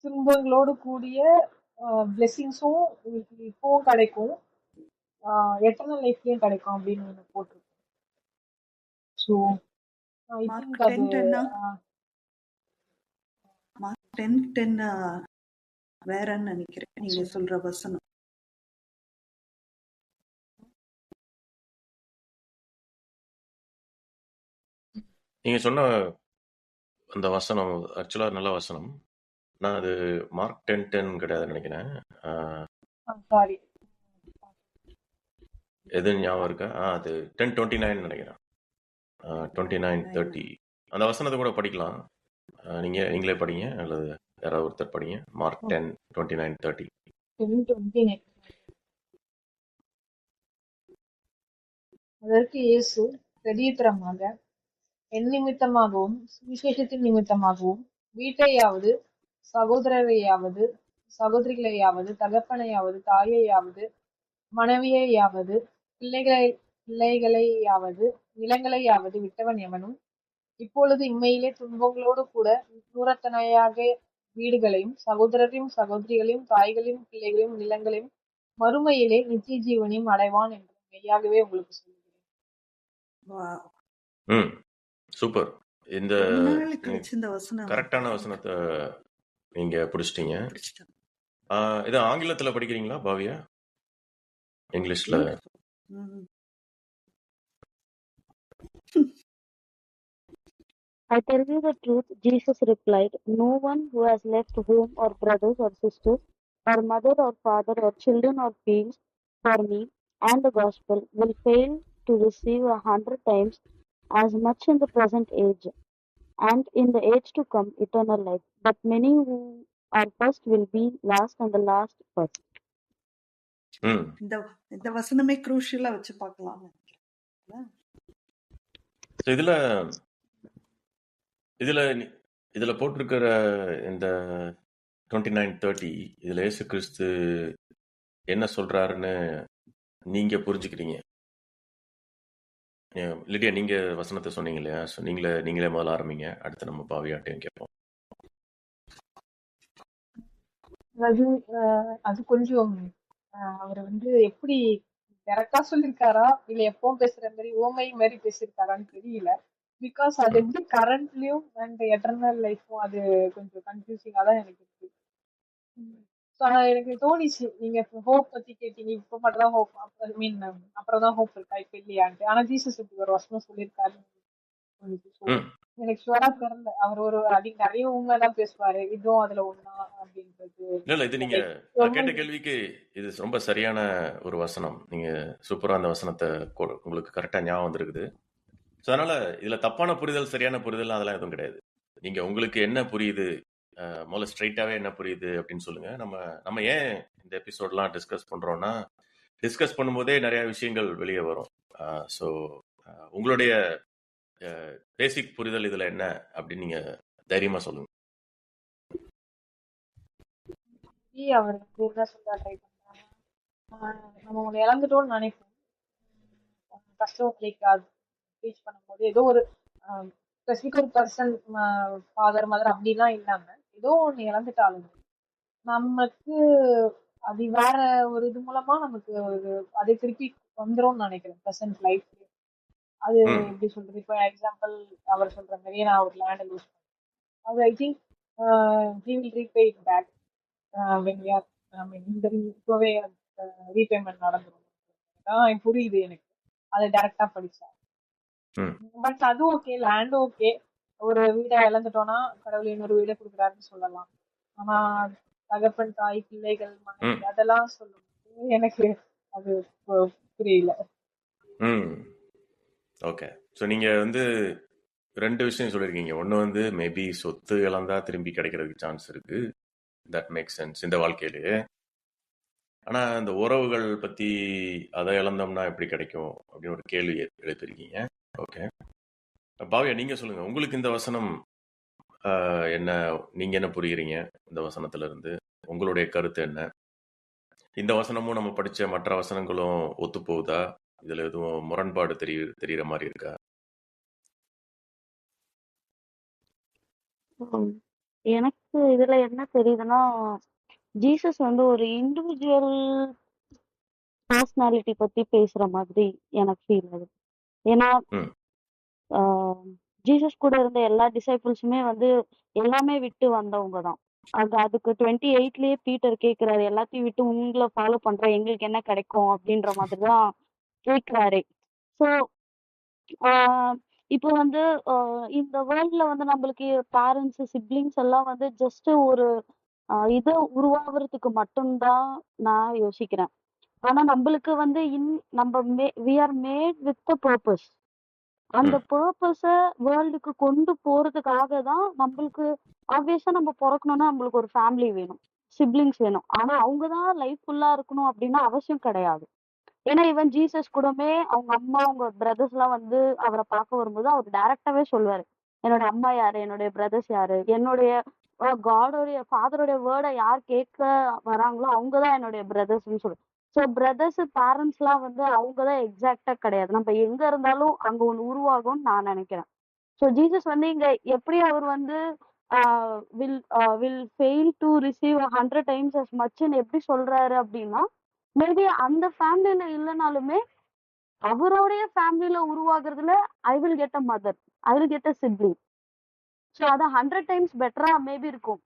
துன்பங்களோடு கூடிய பிளெஸிங்ஸும் உங்களுக்கு இப்பவும் கிடைக்கும், எட்டர்னல் லைஃப்லயும் கிடைக்கும் அப்படின்னு ஒன்று போட்டிருக்கோம். ஸோ ஐ மார்க் திங்க் அது 10:10 மார்க் 10:10 வேறன்னு நினைக்கிறேன் நீங்க சொல்ற வசனம். நீங்க சொன்ன அந்த வசனம் ஆக்சுவலா நல்ல வசனம். நான் அது மார்க் 10:10 கிடையாது நினைக்கிறேன். சாரி எது ஞாபகம் இருக்கா? அது 10:29 நினைக்கிறேன். 29:30 அந்த வசனத்தை கூட படிக்கலாம். நீங்களே படிங்க அல்லது யாராவது ஒருத்தர் படிங்க. மார்க் 10:29-30. 10:29. அதற்கு இயேசு பிரதியுத்தரமாக, என் நிமித்தமாகவும் சுவிசேஷத்தின் நிமித்தமாகவும் வீட்டையாவது சகோதரரையாவது சகோதரிகளையாவது தகப்பனையாவது தாயையாவது மனைவியையாவது பிள்ளைகளையாவது நிலங்களையாவது விட்டவன் எவனும் இப்பொழுது இம்மையிலே துன்பங்களோடு கூட நூறத்தனையாக வீடுகளையும் சகோதரரையும் சகோதரிகளையும் தாய்களையும் பிள்ளைகளையும் நிலங்களையும் மறுமையிலே நித்திய ஜீவனையும் அடைவான் என்று மெய்யாகவே உங்களுக்கு சொல்லுகிறேன். சூப்பர். இந்த வசனம் கரெக்டான வசனத்தை நீங்க பிடிச்சிட்டீங்க. இது ஆங்கிலத்துல படிக்கிறீங்களா பாவியா? இங்கிலீஷ்ல? I tell you the truth, Jesus replied, no one who has left home or brothers or sisters or mother or father or children or fields for me and the gospel will fail to receive 100 times as much in the present age and in the age to come eternal life. But many who are first will be last and the last first. இந்த வசனமே குரூஷியலா வச்சு பார்க்கலாம். இதுல போட்டிருக்கிற இந்த 29:30 இதுல இயேசு கிறிஸ்து என்ன சொல்றாருன்னு நீங்க புரிஞ்சுக்கிறீங்க. லிடியா, நீங்க வசனத்தை சொன்னீங்க இல்லையா? நீங்களே முதல்ல ஆரம்பிங்க, அடுத்து நம்ம பாவியாட்டையும் கேட்போம். அது கொஞ்சம் அவர் எப்படி கரெக்டா சொல்லிருக்காரா இல்ல எப்பவும் பேசுற மாதிரி ஓமை மாதிரி பேசிருக்காரான்னு தெரியல. பிகாஸ் அது எப்படி கரண்ட்லயும் அண்ட் எட்டர்னல் லைஃப்பும் அது கொஞ்சம் கன்ஃபியூசிங்கா தான் எனக்கு இருக்கு. எனக்கு தோணிச்சு நீங்க ஹோப் பத்தி கேட்டீங்க, இப்ப மட்டும் தான் ஹோப் ஐ மீன் அப்புறம் தான் ஹோப் இருக்கா இப்ப இல்லையான்ட்டு. ஆனா ஜீசஸ் இப்படி ஒரு வசனம் சொல்லியிருக்காரு எனக்கு ஷுவரா தெரியல. அவர் ஒரு நிறைய உண்மைதான் பேசுவாரு, இதுவும் அதுல ஒண்ணா அப்படின்றது. இல்ல, இது நீங்க கேட்ட கேள்விக்கு இது ரொம்ப சரியான ஒரு வசனம். நீங்க சூப்பரா அந்த வசனத்தை உங்களுக்கு கரெக்டா ஞாபகம் வந்திருக்குது. அதனால இதுல தப்பான புரிதல் சரியான புரிதல் அதெல்லாம் எதுவும் கிடையாது. நீங்க உங்களுக்கு என்ன புரியுது, முதல்ல ஸ்ட்ரைட்டாவே என்ன புரியுது அப்படின்னு சொல்லுங்க. நம்ம ஏன் இந்த எபிசோட்லாம் டிஸ்கஸ் பண்றோம்னா, டிஸ்கஸ் பண்ணும்போதே நிறைய விஷயங்கள் வெளியே வரும். ஸோ உங்களுடைய பேசிக் புரிதல் இதுல என்ன அப்படின்னு நீங்க தைரியமா சொல்லுங்க. அவர் என்ன சொல்ல ட்ரை பண்றாங்க, நம்ம உங்களை இழந்துட்டோம்னு நினைப்போம். கஷ்டம் டீச் பண்ணும்போது ஏதோ ஒரு ஸ்பெசிபிக் ஒரு பர்சன் ஃபாதர் மதர் அப்படிலாம் இல்லாம ஏதோ ஒன்று இழந்துட்டாலும் நமக்கு அது வேற ஒரு இது மூலமா நமக்கு அது திருப்பி வந்துரும்னு நினைக்கிறேன் ப்ரெசன்ட் லைஃப். அது எப்படி சொல்றது, இப்போ எக்ஸாம்பிள் அவர் சொல்ற மாதிரியே நான் ஒரு லேண்ட் லூஸ் பண்ணேன். அது I think he will repay it back when we are இந்த இப்போவே ரீபேமெண்ட் நடந்துரும். புரியுது எனக்கு, அதை டைரக்டா படிச்சா. ம் பட் அது ஓகே, லேண்ட் ஓகே. ஒரு வீடை இழந்துட்டோம்னா கடவுள் இன்னொரு வீடை கொடுக்குறாருன்னு சொல்லலாம். ஆனா தகப்பன், தாய், பிள்ளைகள், மனைவி ம் அதெல்லாம் சொல்லும் எனக்கு அது புரியல. ம் ஓகே. ஸோ நீங்கள் வந்து 2 விஷயம் சொல்லியிருக்கீங்க. ஒன்று வந்து மேபி சொத்து இழந்தா திரும்பி கிடைக்கிறதுக்கு சான்ஸ் இருக்கு. தட் மேக் சென்ஸ் இந்த வாழ்க்கையிலேயே. ஆனால் இந்த உறவுகள் பற்றி அதை இழந்தோம்னா எப்படி கிடைக்கும் அப்படின்னு ஒரு கேள்வி எழுப்பியிருக்கீங்க. ஓகே, பாவியா நீங்கள் சொல்லுங்கள். உங்களுக்கு இந்த வசனம் என்ன, நீங்கள் என்ன புரியுறீங்க இந்த வசனத்துல இருந்து? உங்களுடைய கருத்து என்ன? இந்த வசனமும் நம்ம படித்த மற்ற வசனங்களும் ஒத்து போகுதா? இதில் எதுவும் முரண்பாடு தெரிகிற மாதிரி இருக்கா? எனக்கு இதுல என்ன தெரியுதுன்னா, ஜீசஸ் வந்து ஒரு இண்டிவிஜுவல் பர்சனாலிட்டி பத்தி பேசுற மாதிரி எனக்கு ஃபீல் ஆகுது. ஏன்னா ம் ஜீசஸ் கூட இருந்த எல்லா டிசைபிள்ஸுமே வந்து எல்லாமே விட்டு வந்தவங்க தான். அதுக்கு 28லயே பீட்டர் கேக்குறாரு, எல்லாத்தையும் விட்டு உங்களை ஃபாலோ பண்றேன், எங்களுக்கு என்ன கிடைக்கும் அப்படின்ற மாதிரிதான் கேக்குறாரு. ஸோ இப்போ வந்து இந்த வேர்ல்ட்ல வந்து நம்மளுக்கு பேரண்ட்ஸ், சிப்லிங்ஸ் எல்லாம் வந்து ஜஸ்ட் ஒரு இதை உருவாகிறதுக்கு மட்டும்தான் நான் யோசிக்கிறேன். ஆனா நம்மளுக்கு வந்து நம்ம we are made with a purpose. அந்த ம் பர்பஸ வேர்ல்டுக்கு கொண்டு போறதுக்காக தான் நம்மளுக்கு ஆப்வியஸா நம்ம பொறக்கணும்னா நம்மளுக்கு ஒரு ஃபேமிலி வேணும், சிப்லிங்ஸ் வேணும். ஆனா அவங்கதான் லைஃப் ஃபுல்லா இருக்கணும் அப்படின்னு அவசியம் கிடையாது. ஏன்னா ஈவன் ஜீசஸ் கூடமே அவங்க அம்மா, அவங்க பிரதர்ஸ் எல்லாம் வந்து அவரை பார்க்க வரும்போது அவர் டைரக்டாவே சொல்லுவாரு, என்னோட அம்மா யாரு, என்னுடைய பிரதர்ஸ் யாரு, என்னுடைய காடோடைய ஃபாதருடைய வேர்டை யார் கேட்க வராங்களோ அவங்கதான் என்னுடைய பிரதர்ஸ்ன்னு சொல்லு. ஸோ பிரதர்ஸ், பேரண்ட்ஸ் எல்லாம் வந்து அவங்கதான் எக்ஸாக்டா கிடையாது. நம்ம எங்க இருந்தாலும் அங்க ஒண்ணு உருவாகும்னு நான் நினைக்கிறேன். ஸோ ஜீசஸ் வந்து இங்க எப்படி அவர் வந்து will fail to receive 100 times as muchன்னு எப்படி சொல்றாரு அப்படின்னா, மேபி அந்த ஃபேமிலியில இல்லைனாலுமே அவருடைய ஃபேமிலியில உருவாகுறதுல I will get a mother, I will get a sibling. So அது 100 times பெட்டரா மேபி இருக்கும்.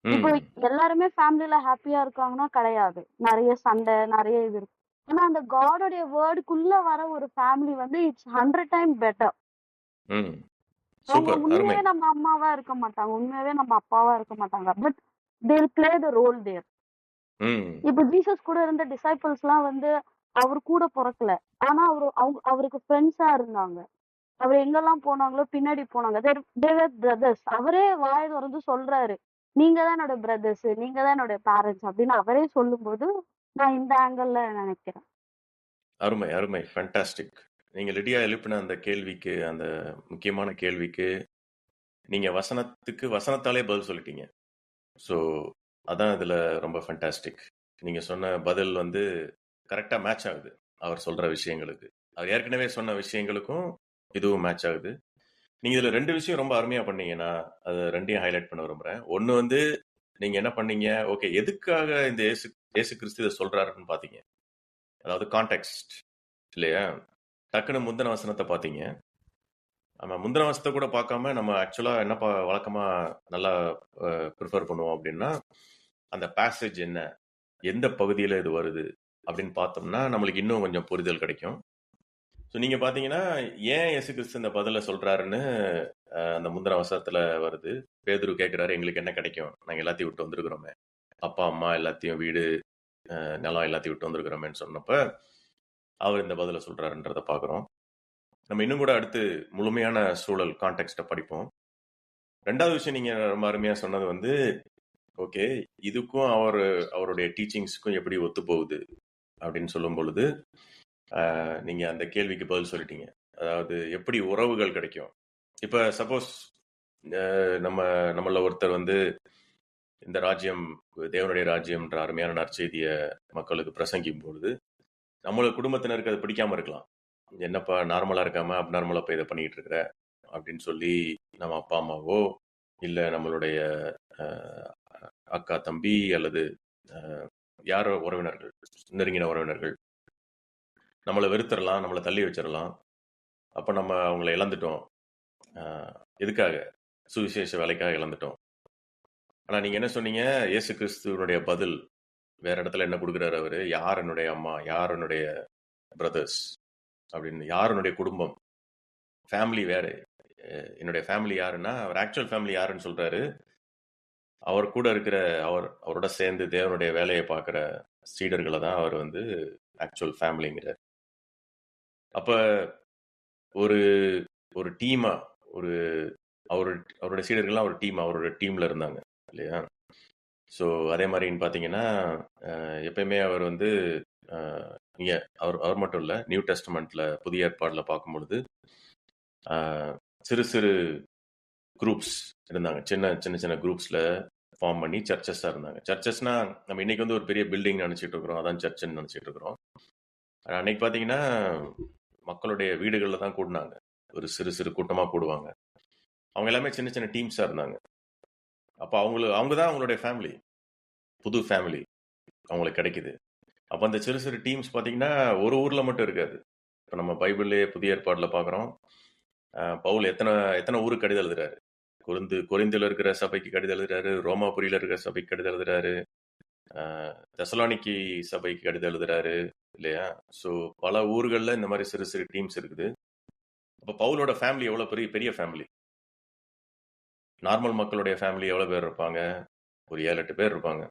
இப்போ ம் எல்லாருமே ஃபேமிலியில ஹாப்பியா இருக்காங்கன்னா கிடையாது, நிறைய சண்டை, நிறைய இது இருக்கு. ஆனா அந்த காடோடைய வேர்டுக்குள்ள வர ஒரு ஃபேமிலி வந்து இட்ஸ் 100 times பெட்டர். ம் அவங்க சூப்பர், அருமை. உண்மையாவே நம்ம அம்மாவா இருக்க மாட்டாங்க, உண்மையாவே நம்ம அப்பாவா இருக்க மாட்டாங்க, but they will play the role there. ம் இப்ப ஜீசஸ் கூட இருந்த டிசைபிள்ஸ் எல்லாம் வந்து அவர் கூட பிறக்கல, ஆனா அவருக்கு ஃப்ரெண்ட்ஸா இருந்தாங்க. அவர் எங்கெல்லாம் போனாங்களோ பின்னாடி போனாங்க. பிரதர்ஸ். அவரே வாயை திறந்து சொல்றாரு, நீங்க தான் என்னோட பிரதர்ஸ், நீங்க தான் என்னோட பேரண்ட்ஸ் அப்படின்னு அவரே சொல்லும்போது நான் இந்த ஆங்கிள் நினைக்கிறேன். அருமை, அருமை, ஃபேண்டாஸ்டிக். நீங்கள் லிடியா எழுப்பின அந்த கேள்விக்கு, அந்த முக்கியமான கேள்விக்கு நீங்கள் வசனத்தாலே பதில் சொல்லிட்டீங்க. ஸோ அதான் இதில் ரொம்ப ஃபேண்டாஸ்டிக். நீங்கள் சொன்ன பதில் வந்து கரெக்டாக மேட்ச் ஆகுது அவர் சொல்கிற விஷயங்களுக்கு. அவர் ஏற்கனவே சொன்ன விஷயங்களுக்கும் இதுவும் மேட்ச் ஆகுது. நீங்கள் இதில் 2 விஷயம் ரொம்ப அருமையாக பண்ணீங்க. நான் அதை 2யும் ஹைலைட் பண்ண விரும்புகிறேன். ஒன்று வந்து நீங்கள் என்ன பண்ணீங்க, ஓகே எதுக்காக இந்த இயேசு கிறிஸ்து இதை சொல்கிறாருன்னு பார்த்தீங்க. அதாவது கான்டெக்ஸ்ட் இல்லையா? டக்குன்னு முந்தின வசனத்தை பார்த்தீங்க. நம்ம முந்தின வசனத்தை கூட பார்க்காம நம்ம ஆக்சுவலாக என்ன வழக்கமாக நல்லா ப்ரிஃபர் பண்ணுவோம் அப்படின்னா, அந்த பேசேஜ் என்ன, எந்த பகுதியில் இது வருது அப்படின்னு பார்த்தோம்னா நம்மளுக்கு இன்னும் கொஞ்சம் புரிதல் கிடைக்கும். ஸோ நீங்கள் பார்த்தீங்கன்னா ஏன் இயேசு கிறிஸ்து இந்த பதிலை சொல்கிறாருன்னு அந்த முந்தின வசனத்தில் வருது. பேதுரு கேட்குறாரு, எங்களுக்கு என்ன கிடைக்கும், நாங்கள் எல்லாத்தையும் விட்டு வந்திருக்கிறோமே, அப்பா அம்மா எல்லாத்தையும், வீடு நிலம் எல்லாத்தையும் விட்டு வந்திருக்கிறோமேன்னு சொன்னப்ப அவர் இந்த பதிலை சொல்கிறாருன்றதை பார்க்குறோம். நம்ம இன்னும் கூட அடுத்து முழுமையான சூழல் கான்டெக்ஸ்ட்டை படிப்போம். 2வது விஷயம் நீங்கள் ரொம்ப அருமையாக சொன்னது வந்து, ஓகே இதுக்கும் அவருடைய டீச்சிங்ஸுக்கும் எப்படி ஒத்து போகுது அப்படின்னு சொல்லும் பொழுது நீங்கள் அந்த கேள்விக்கு பதில் சொல்லிட்டீங்க. எப்படி உறவுகள் கிடைக்கும். இப்போ சப்போஸ் நம்மள ஒருத்தர் வந்து இந்த ராஜ்யம், தேவனுடைய ராஜ்யம்ன்ற அருமையான நற்செய்தியை மக்களுக்கு பிரசங்கிக்கும் பொழுது நம்மளோட குடும்பத்தினருக்கு அது பிடிக்காம இருக்கலாம். என்னப்பா நார்மலாக இருக்காம அப்நார்மலாக போய் இதை பண்ணிக்கிட்டு இருக்கிற அப்படின்னு சொல்லி நம்ம அப்பா அம்மாவோ இல்லை நம்மளுடைய அக்கா தம்பி அல்லது யாரோ உறவினர்கள், நெருங்கின உறவினர்கள் நம்மளை வெறுத்துடலாம், நம்மளை தள்ளி வச்சிடலாம். அப்போ நம்ம அவங்கள இழந்துட்டோம். எதுக்காக? சுவிசேஷ வேலைக்காக இழந்துட்டோம். ஆனால் நீங்கள் என்ன சொன்னீங்க, இயேசு கிறிஸ்துவனுடைய பதில் வேற இடத்துல என்ன கொடுக்குறாரு அவர், யார் என்னுடைய அம்மா, யார் என்னுடைய பிரதர்ஸ் அப்படின்னு, யார் என்னுடைய குடும்பம், ஃபேமிலி வேறு. என்னுடைய ஃபேமிலி யாருன்னா, அவர் ஆக்சுவல் ஃபேமிலி யாருன்னு சொல்கிறாரு. அவர் கூட இருக்கிற அவரோட சேர்ந்து தேவனுடைய வேலையை பார்க்குற சீடர்களை தான் அவர் வந்து ஆக்சுவல் ஃபேமிலிங்கிறார். அப்போ ஒரு ஒரு டீமாக அவரோட சீடர்கள்லாம் ஒரு டீம், அவரோட டீமில் இருந்தாங்க இல்லையா? ஸோ அதே மாதிரின்னு பார்த்தீங்கன்னா, எப்பயுமே அவர் வந்து இங்கே அவர் மட்டும் இல்லை, நியூ டெஸ்டமெண்ட்டில் புதிய ஏற்பாடில் பார்க்கும்பொழுது சிறு சிறு குரூப்ஸ் இருந்தாங்க. சின்ன சின்ன குரூப்ஸில் ஃபார்ம் பண்ணி சர்ச்சஸாக இருந்தாங்க. சர்ச்சஸ்னா நம்ம இன்னைக்கு வந்து ஒரு பெரிய பில்டிங் நினச்சிட்டு இருக்கிறோம், அதான் சர்ச்சுன்னு நினச்சிட்டு இருக்கிறோம். அன்னைக்கு பார்த்தீங்கன்னா மக்களுடைய வீடுகளில் தான் கூடினாங்க. ஒரு சிறு சிறு கூட்டமாக கூடுவாங்க. அவங்க எல்லாமே சின்ன சின்ன டீம்ஸாக இருந்தாங்க. அப்போ அவங்க தான் அவங்களுடைய ஃபேமிலி, புது ஃபேமிலி அவங்களுக்கு கிடைக்குது. அப்போ அந்த சிறு சிறு டீம்ஸ் பார்த்தீங்கன்னா ஒரு ஊரில் மட்டும் இருக்காது. இப்போ நம்ம பைபிள்லேயே புதிய ஏற்பாடில் பார்க்குறோம், பவுல் எத்தனை ஊருக்கு கடிதம் எழுதுறாரு. கொரிந்தில் இருக்கிற சபைக்கு கடிதம் எழுதுறாரு, ரோமாபுரியில் இருக்கிற சபைக்கு கடிதம் எழுதுறாரு, தெசலானிக்கி சபைக்கு கடிதம் எழுதுறாரு இல்லையா? ஸோ பல ஊர்களில் இந்த மாதிரி சிறு சிறு டீம்ஸ் இருக்குது. அப்போ பவுலோட ஃபேமிலி எவ்வளோ பெரிய ஃபேமிலி. நார்மல் மக்களுடைய ஃபேமிலி எவ்வளோ பேர் இருப்பாங்க? ஒரு 7-8 பேர் இருப்பாங்க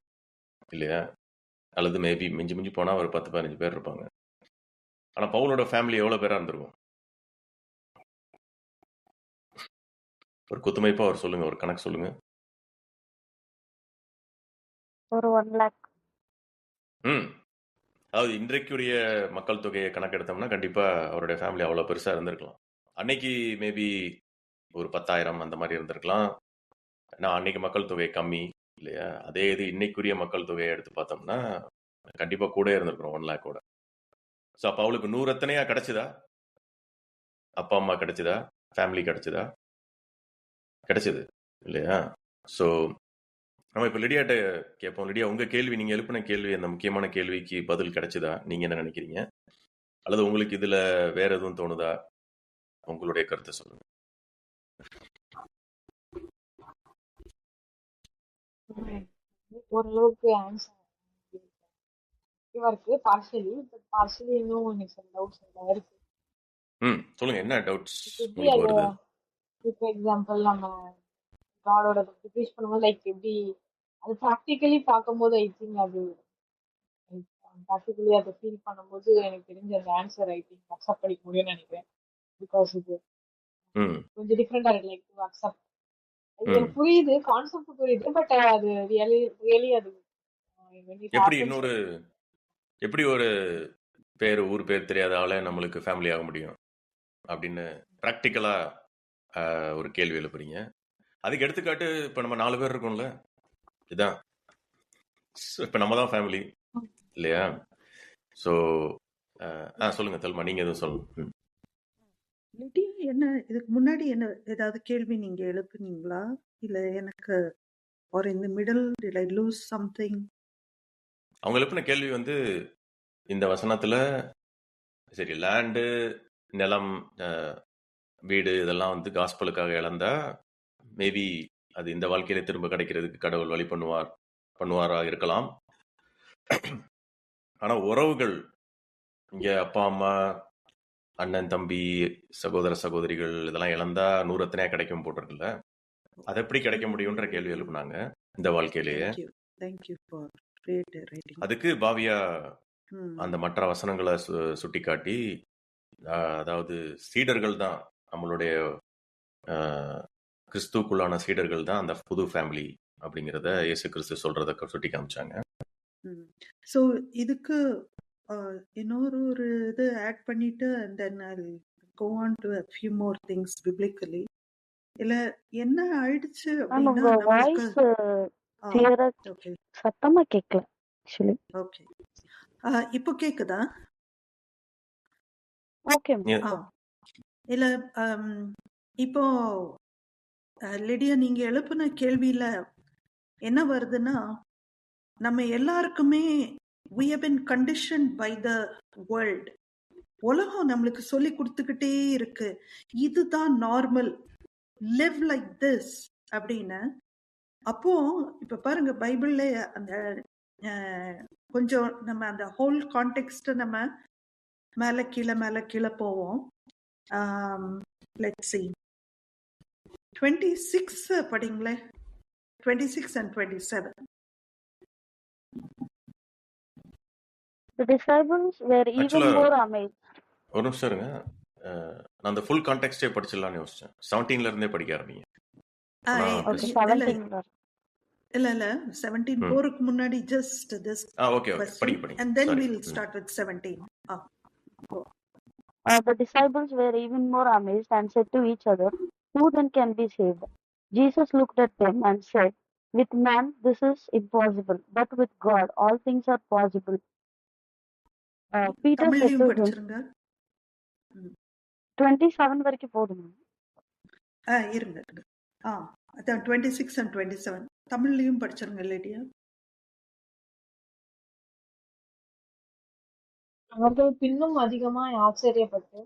இல்லையா? அல்லது மேபி மிஞ்சி போனால் ஒரு 10-15 பேர் இருப்பாங்க. ஆனால் பவுலோட ஃபேமிலி எவ்வளோ பேராக இருந்திருக்கும்? ஒரு குத்துமைப்பா அவர் சொல்லுங்க, ஒரு கணக்கு சொல்லுங்க. ஒரு 1 lakh. அதாவது இன்றைக்குரிய மக்கள் தொகையை கணக்கெடுத்தோம்னா கண்டிப்பாக அவருடைய ஃபேமிலி அவ்வளோ பெருசாக இருந்திருக்கலாம். அன்னைக்கு மேபி ஒரு 10,000 அந்த மாதிரி இருந்திருக்கலாம். ஏன்னா அன்னைக்கு மக்கள் தொகை கம்மி இல்லையா? அதே இது இன்னைக்குரிய மக்கள் தொகையை எடுத்து பார்த்தோம்னா கண்டிப்பாக கூட இருந்திருக்கிறோம் 1 lakh. ஸோ அப்போ அவளுக்கு 100 எத்தனையா கிடைச்சதா? அப்பா அம்மா கிடைச்சதா? ஃபேமிலி கிடைச்சதா? கிடைச்சது இல்லையா? ஸோ நம்ம இப்போ லிடியாட்ட கேட்போம். லிடியா, உங்கள் கேள்வி, நீங்கள் எழுப்பின கேள்வி, அந்த முக்கியமான கேள்விக்கு பதில் கிடைச்சதா? நீங்கள் என்ன நினைக்கிறீங்க? அல்லது உங்களுக்கு இதில் வேற எதுவும் தோணுதா? உங்களுடைய கருத்தை சொல்லுங்க. ஓரளவுக்கு ஆன்சர் இருக்கு, பார்ஷியலி. பட் பார்ஷியலி இன்னும் எனக்கு சில டவுட்ஸ் இருக்கு. சொல்லுங்க, என்ன டவுட்ஸ் எப்படி அது? இப்போ எக்ஸாம்பிள் நம்ம காடோட பத்தி ப்ரீச் பண்ணும்போது லைக் எப்படி அது ப்ராக்டிக்கலி பார்க்கும்போது ஐ திங்க் அது ப்ராக்டிக்கலி அதை ஃபீல் பண்ணும்போது எனக்கு தெரிஞ்ச அந்த ஆன்சர் ஐ திங்க் அக்செப்ட் பண்ணிக்க முடியும்னு நினைக்கிறேன். பிகாஸ் இது கொஞ்சம் டிஃப்ரெண்டா இருக்கு. லைக் டு அக்செப்ட், எனக்கு புரியுது, கான்செப்ட் புரியுது, பட் அது ரியலி அது எப்படி ஒரு ஊர் பேர் தெரியாத ஆளே நம்மளுக்கு ஃபேமிலி ஆக முடியும் அப்படின்னு ப்ராக்டிக்கலா ஒரு கேள்வி எழுப்புறீங்க. அதுக்கு எடுத்துக்காட்டு இப்போ நம்ம 4 பேர் இருக்கோம்ல, இதுதான் இப்போ நம்ம தான் ஃபேமிலி இல்லையா? ஸோ சொல்லுங்க தல்மா, நீங்க எதுவும் சொல்லுங்க. லிடியா, என்ன இதுக்கு முன்னாடி என்ன ஏதாவது கேள்வி நீங்க எழுப்புனீங்களா? இல்ல எனக்கு or in the middle did I lose something? அவங்க எழுப்பின கேள்வி வந்து இந்த வசனத்துல சரி, லேண்டு, நிலம், வீடு இதெல்லாம் வந்து காஸ்பலுக்காக இழந்தா மேபி அது இந்த வாழ்க்கையில திரும்ப கிடைக்கிறதுக்கு கடவுள் வழி பண்ணுவாரா இருக்கலாம். ஆனா உறவுகள், இங்க அப்பா அம்மா, அண்ணன் தம்பி, சகோதர சகோதரிகள் இதெல்லாம் இழந்தா 100 எத்தனையா கிடைக்கும் போட்டிருக்குல்ல, அது எப்படி கிடைக்க முடியும்ன்ற கேள்வி எழுப்புனாங்க இந்த வாழ்க்கையிலேயே. அதுக்கு பாவியா அந்த மற்ற வசனங்களை சுட்டி காட்டி, அதாவது சீடர்கள் தான் நம்மளுடைய கிறிஸ்துக்குள்ளான சீடர்கள் தான் அந்த புது ஃபேமிலி அப்படிங்கிறத இயேசு கிறிஸ்து சொல்றத சுட்டி காமிச்சாங்க. ஸோ இதுக்கு இன்னொரு இது ஆட் பண்ணிட்டு then I'll go on to a few more things biblically. இல்ல என்ன ஆயிடுச்சு அப்படின்னா, வாய்ஸ் கிளியரா சத்தமா கேட்கல एक्चुअली. ஓகே, இப்போ கேக்குதா? ஓகே. இல்ல இப்போ லிடியா, நீங்க எழுப்புன கேள்வியில என்ன வருதுன்னா, நம்ம எல்லாருக்குமே we have been conditioned by the world. உலகம் நம்மளுக்கு சொல்லி கொடுத்துக்கிட்டே இருக்கு, இதுதான் நார்மல், live like this அப்படின்னு. அப்போ இப்ப பாருங்க, பைபிள்ல அந்த கொஞ்சம் நம்ம அந்த ஹோல் கான்டெக்ஸ்ட் நம்ம மேல கீழே போவோம். Let's see 26 படிங்களே, 26 and 27. The disciples were even ஆக்சுவலா more amazed. ஒரு நிமிஷம் இருங்க. நான் அந்த ஃபுல் கான்டெக்ஸ்டே படிச்சிடலாம்னு யோசிச்சேன். 17ல இருந்தே படிக்க ஆரம்பிங்க. அப்பனா Okay, பெஸ்ட். 17 verse. இல்ல 17 போறதுக்கு முன்னாடி just this ஓகே question படிங்க. and then sorry. we'll start with 17. The disciples were even more amazed and said to each other, "Who then can be saved?" Jesus looked at them and said, "With man this is impossible, but with God all things are possible." Peter said to தமிழ்லயும் him, படிச்சிருங்க. 27 வரைக்கும் போதுங்க. இருங்க. அதான் 26 and 27 தமிழ்லயும் படிச்சிருங்க லேடியா. அவர்கள் பின்னும் அதிகமாய் ஆச்சரியப்பட்டு,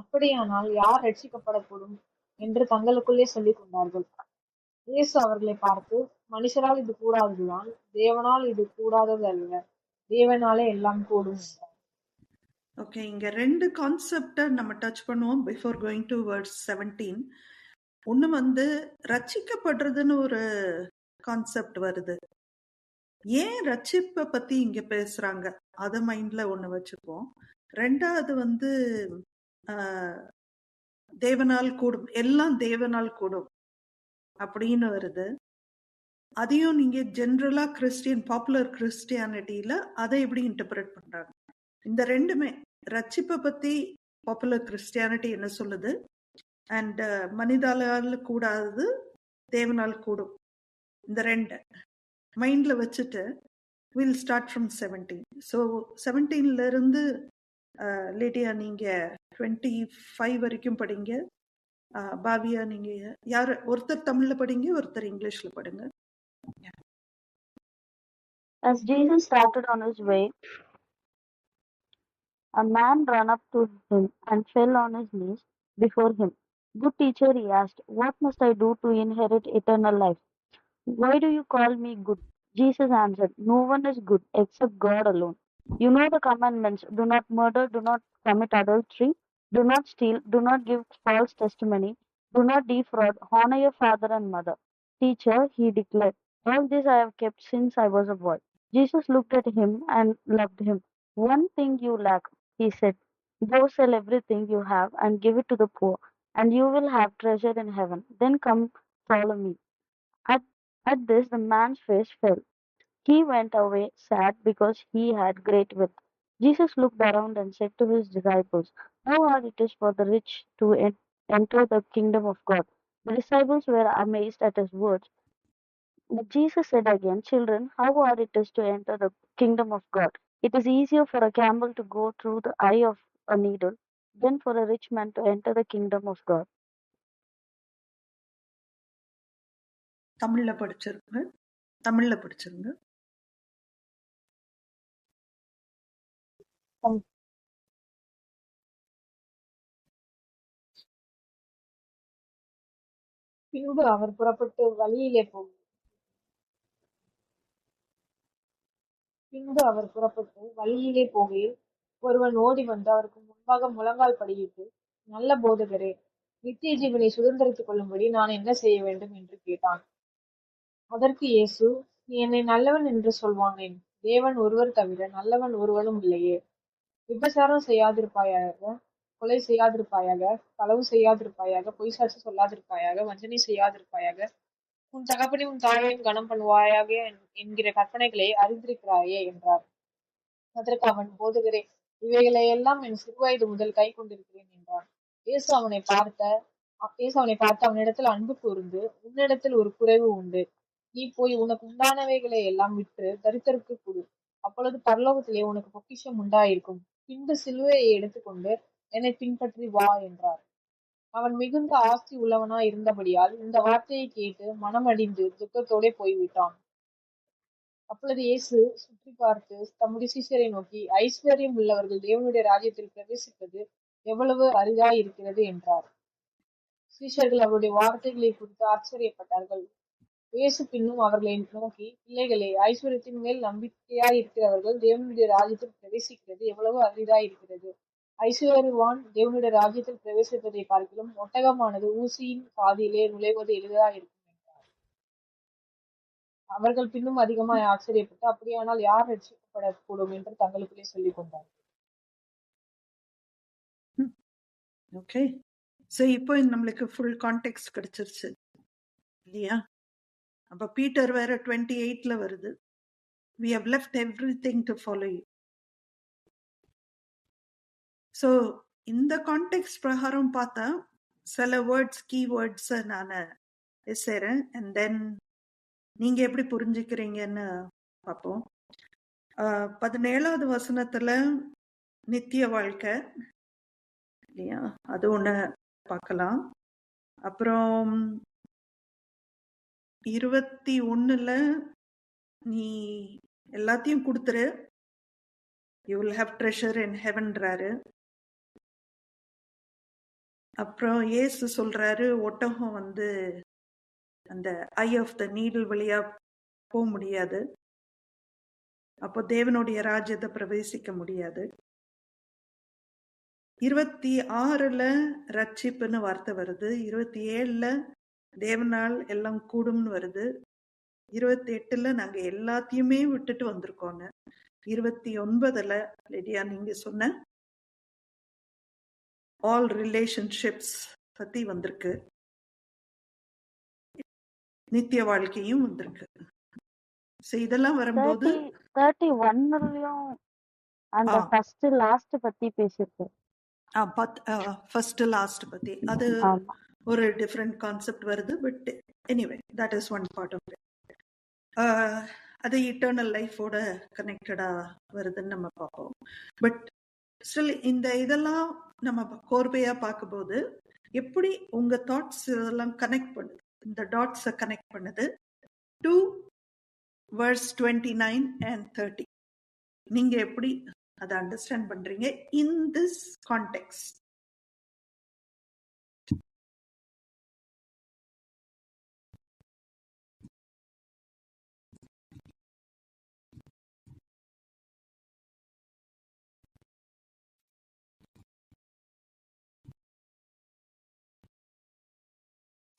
அப்படியானால் யார் ரட்சிக்கப்படக்கூடும் என்று தங்களுக்குள்ளே சொல்லிக் கொண்டார்கள். இயேசு அவர்களை பார்த்து, மனுஷரால் இது கூடாததுதான், தேவனால் இது கூடாதது அல்ல. தேவனாலே எல்லாம் கூடும் என்றார். ஓகே, இங்க ரெண்டு கான்செப்டை நம்ம டச் பண்ணுவோம் பிஃபோர் கோயிங் டு வேர்ட்ஸ் 17. ஒன்று வந்து ரட்சிக்கப்படுறதுன்னு ஒரு கான்செப்ட் வருது. ஏன் ரட்சிப்பை பத்தி இங்க பேசுறாங்க அதை மைண்ட்ல ஒண்ணு வச்சுப்போம். ரெண்டாவது வந்து தேவனால் கூடும், எல்லாம் தேவனால் கூடும் அப்படின்னு வருது. அதையும் நீங்க ஜென்ரலா கிறிஸ்டியன் பாப்புலர் கிறிஸ்டியானிட்டியில அதை எப்படி இன்டர்பிரேட் பண்றாங்க? இந்த ரெண்டுமே ரட்சிப்பை பத்தி பாப்புலர் கிறிஸ்டியானிட்டி என்ன சொல்லுது, அண்ட் மனிதால் கூடாதது தேவனால் கூடும். இந்த ரெண்டு மைண்ட்ல வச்சுட்டு வில் ஸ்டார்ட் ஃப்ரம் 17. ஸோ 17ல இருந்து லேடியா நீங்க 25 வரைக்கும் படிங்க. பாவியா நீங்க யாரு ஒருத்தர் தமிழ்ல படிங்க, ஒருத்தர் இங்கிலீஷ்ல படிங்க. As Jesus started on his way, a man ran up to him and fell on his knees before him. "Good teacher," he asked, "what must I do to inherit eternal life?" "Why do you call me good?" Jesus answered, "No one is good except God alone. You know the commandments: do not murder, do not commit adultery, do not steal, do not give false testimony, do not defraud, honor your father and mother." "Teacher," he declared, "all this I have kept since I was a boy." Jesus looked at him and loved him. "One thing you lack," he said. "Go sell everything you have and give it to the poor, and you will have treasure in heaven. Then come follow me." At this, the man's face fell. He went away sad because he had great wealth. Jesus looked around and said to his disciples, "How hard it is for the rich to enter the kingdom of God." The disciples were amazed at his words. But Jesus said again, "Children, how hard it is to enter the kingdom of God. It is easier for a camel to go through the eye of a needle than for a rich man to enter the kingdom of God." தமிழ்ல படிச்சிருங்க. பின்பு அவர் புறப்பட்டு வழியிலே போகையில் ஒருவன் ஓடி வந்து அவருக்கு முன்பாக முழங்கால் படியிட்டு, "நல்ல போதகரே, நித்திய ஜீவனை சுதந்திரித்துக் கொள்ளும்படி நான் என்ன செய்ய வேண்டும்?" என்று கேட்டான். அதற்கு இயேசு, "நீ என்னை நல்லவன் என்று சொல்வானேன்? தேவன் ஒருவர் தவிர நல்லவன் ஒருவனும் இல்லையே. விபசாரம் செய்யாதிருப்பாயாக, கொலை செய்யாதிருப்பாயாக, களவு செய்யாதிருப்பாயாக, பொய் சாட்சி சொல்லாதிருப்பாயாக, வஞ்சனை செய்யாதிருப்பாயாக, உன் தகப்பனையும் உன் தாயையும் கனம் பண்ணுவாயாக என்கிற கற்பனைகளை அறிந்திருக்கிறாயே" என்றார். அதற்கு அவன், "போதகரே, இவைகளை எல்லாம் என் சிறுவயது முதல் கை கொண்டிருக்கிறேன்" என்றான். இயேசு அவனை பார்த்து அவனிடத்தில் அன்பு கூர்ந்து, "உன்னிடத்தில் ஒரு குறைவு உண்டு. நீ போய் உனக்கு உண்டானவைகளை எல்லாம் விற்று தரித்திரருக்கு கொடு. அப்பொழுது பரலோகத்திலே உனக்கு பொக்கிஷம் உண்டாயிருக்கும். பின்பு சிலுவையை எடுத்துக்கொண்டு என்னை பின்பற்றி வா" என்றார். அவன் மிகுந்த ஆஸ்தி உள்ளவனாய் இருந்தபடியால் இந்த வார்த்தையை கேட்டு மனமடிந்து துக்கத்தோடே போய்விட்டான். அப்பொழுது இயேசு சுற்றி பார்த்து தம்முடைய சீஷரை நோக்கி, "ஐஸ்வர்யம் உள்ளவர்கள் தேவனுடைய ராஜ்யத்தில் பிரவேசிப்பது எவ்வளவு அரிதாய் இருக்கிறது" என்றார். சீஷர்கள் அவருடைய வார்த்தைகளை குறித்து ஆச்சரியப்பட்டார்கள். இயேசு பின்னும் அவர்களை நோக்கி, "பிள்ளைகளே, ஐஸ்வர்யத்தின் மேல் நம்பிக்கையாய் இருக்கிறவர்கள் தேவனுடைய ராஜ்யத்தில் பிரவேசிக்கிறது எவ்வளவு அரிதாய் இருக்கிறது. ஐஸ்வர்யவான் தேவனுடைய ராஜ்யத்தில் பிரவேசிப்பதை பார்க்கிலும் ஒட்டகமானது ஊசியின் பாதியிலே நுழைவது எளிதா இருக்கும் என்றார். அவர்கள் பின்னும் அதிகமாய் ஆச்சரியப்பட்டு, அப்படியானால் யார் ரட்சிக்கப்படக்கூடும் என்று தங்களுக்குள்ளே சொல்லிக் கொண்டார். ஓகே, ஸோ இப்போ நம்மளுக்கு ஃபுல் கான்டெக்ட் கிடைச்சிருச்சு இல்லையா? அப்ப பீட்டர் வேற 28ல வருது, we have left everything to follow you. So இந்த கான்டெக்ட் பிரகாரம் பார்த்தா சில வேர்ட்ஸ் கீவேர்ட்ஸை நான் பேசுறேன், அண்ட் தென் நீங்க எப்படி புரிஞ்சுக்கிறீங்கன்னு பார்ப்போம். 17வது வசனத்துல நித்திய வாழ்க்கை இல்லையா, அது ஒண்ணு பார்க்கலாம். அப்புறம் 21ல நீ எல்லாத்தையும் கொடுத்துரு, யூ வில் ஹேவ் ட்ரெஷர் இன் ஹெவன்றாரு. அப்புறம் இயேசு சொல்றாரு ஒட்டகம் அந்த ஐ ஆஃப் த நீடில் வழியா போக முடியாது, அப்போ தேவனுடைய ராஜ்யத்தை பிரவேசிக்க முடியாது. 26ல ரட்சிப்புன்னு வார்த்தை வருது, 27ல தேவனால் எல்லாம் கூடும்னு வருது, 28ல நாங்க எல்லாத்தையுமே விட்டுட்டு வந்திருக்கோங்க, 29ல லிடியா நீங்க சொன்ன ஆல் ரிலேஷன்ஷிப்ஸ் பத்தி வந்திருக்கு, நித்திய வாழ்க்கையும் வந்திருக்கு. சோ இதெல்லாம் வரும்போது 31லயும் அந்த ஃபர்ஸ்ட் லாஸ்ட் பத்தி பேசிருக்கு. ஃபர்ஸ்ட் லாஸ்ட் பத்தி அது ஒரு டிஃப்ரெண்ட் கான்செப்ட் வருது, but anyway that is one part of it. அது இட்டர்னல் லைஃபோட கனெக்டடா வருதுன்னு நம்ம பார்ப்போம். பட் ஸ்டில் இந்த இதெல்லாம் நம்ம கோர்வையா பார்க்கும்போது எப்படி உங்க தாட்ஸ் இதெல்லாம் கனெக்ட் பண்ணுது, இந்த டாட்ஸை கனெக்ட் பண்ணுது டு verse 29 and 30. நீங்க எப்படி அதை அண்டர்ஸ்டாண்ட் பண்றீங்க இன் திஸ் கான்டெக்ஸ்ட்?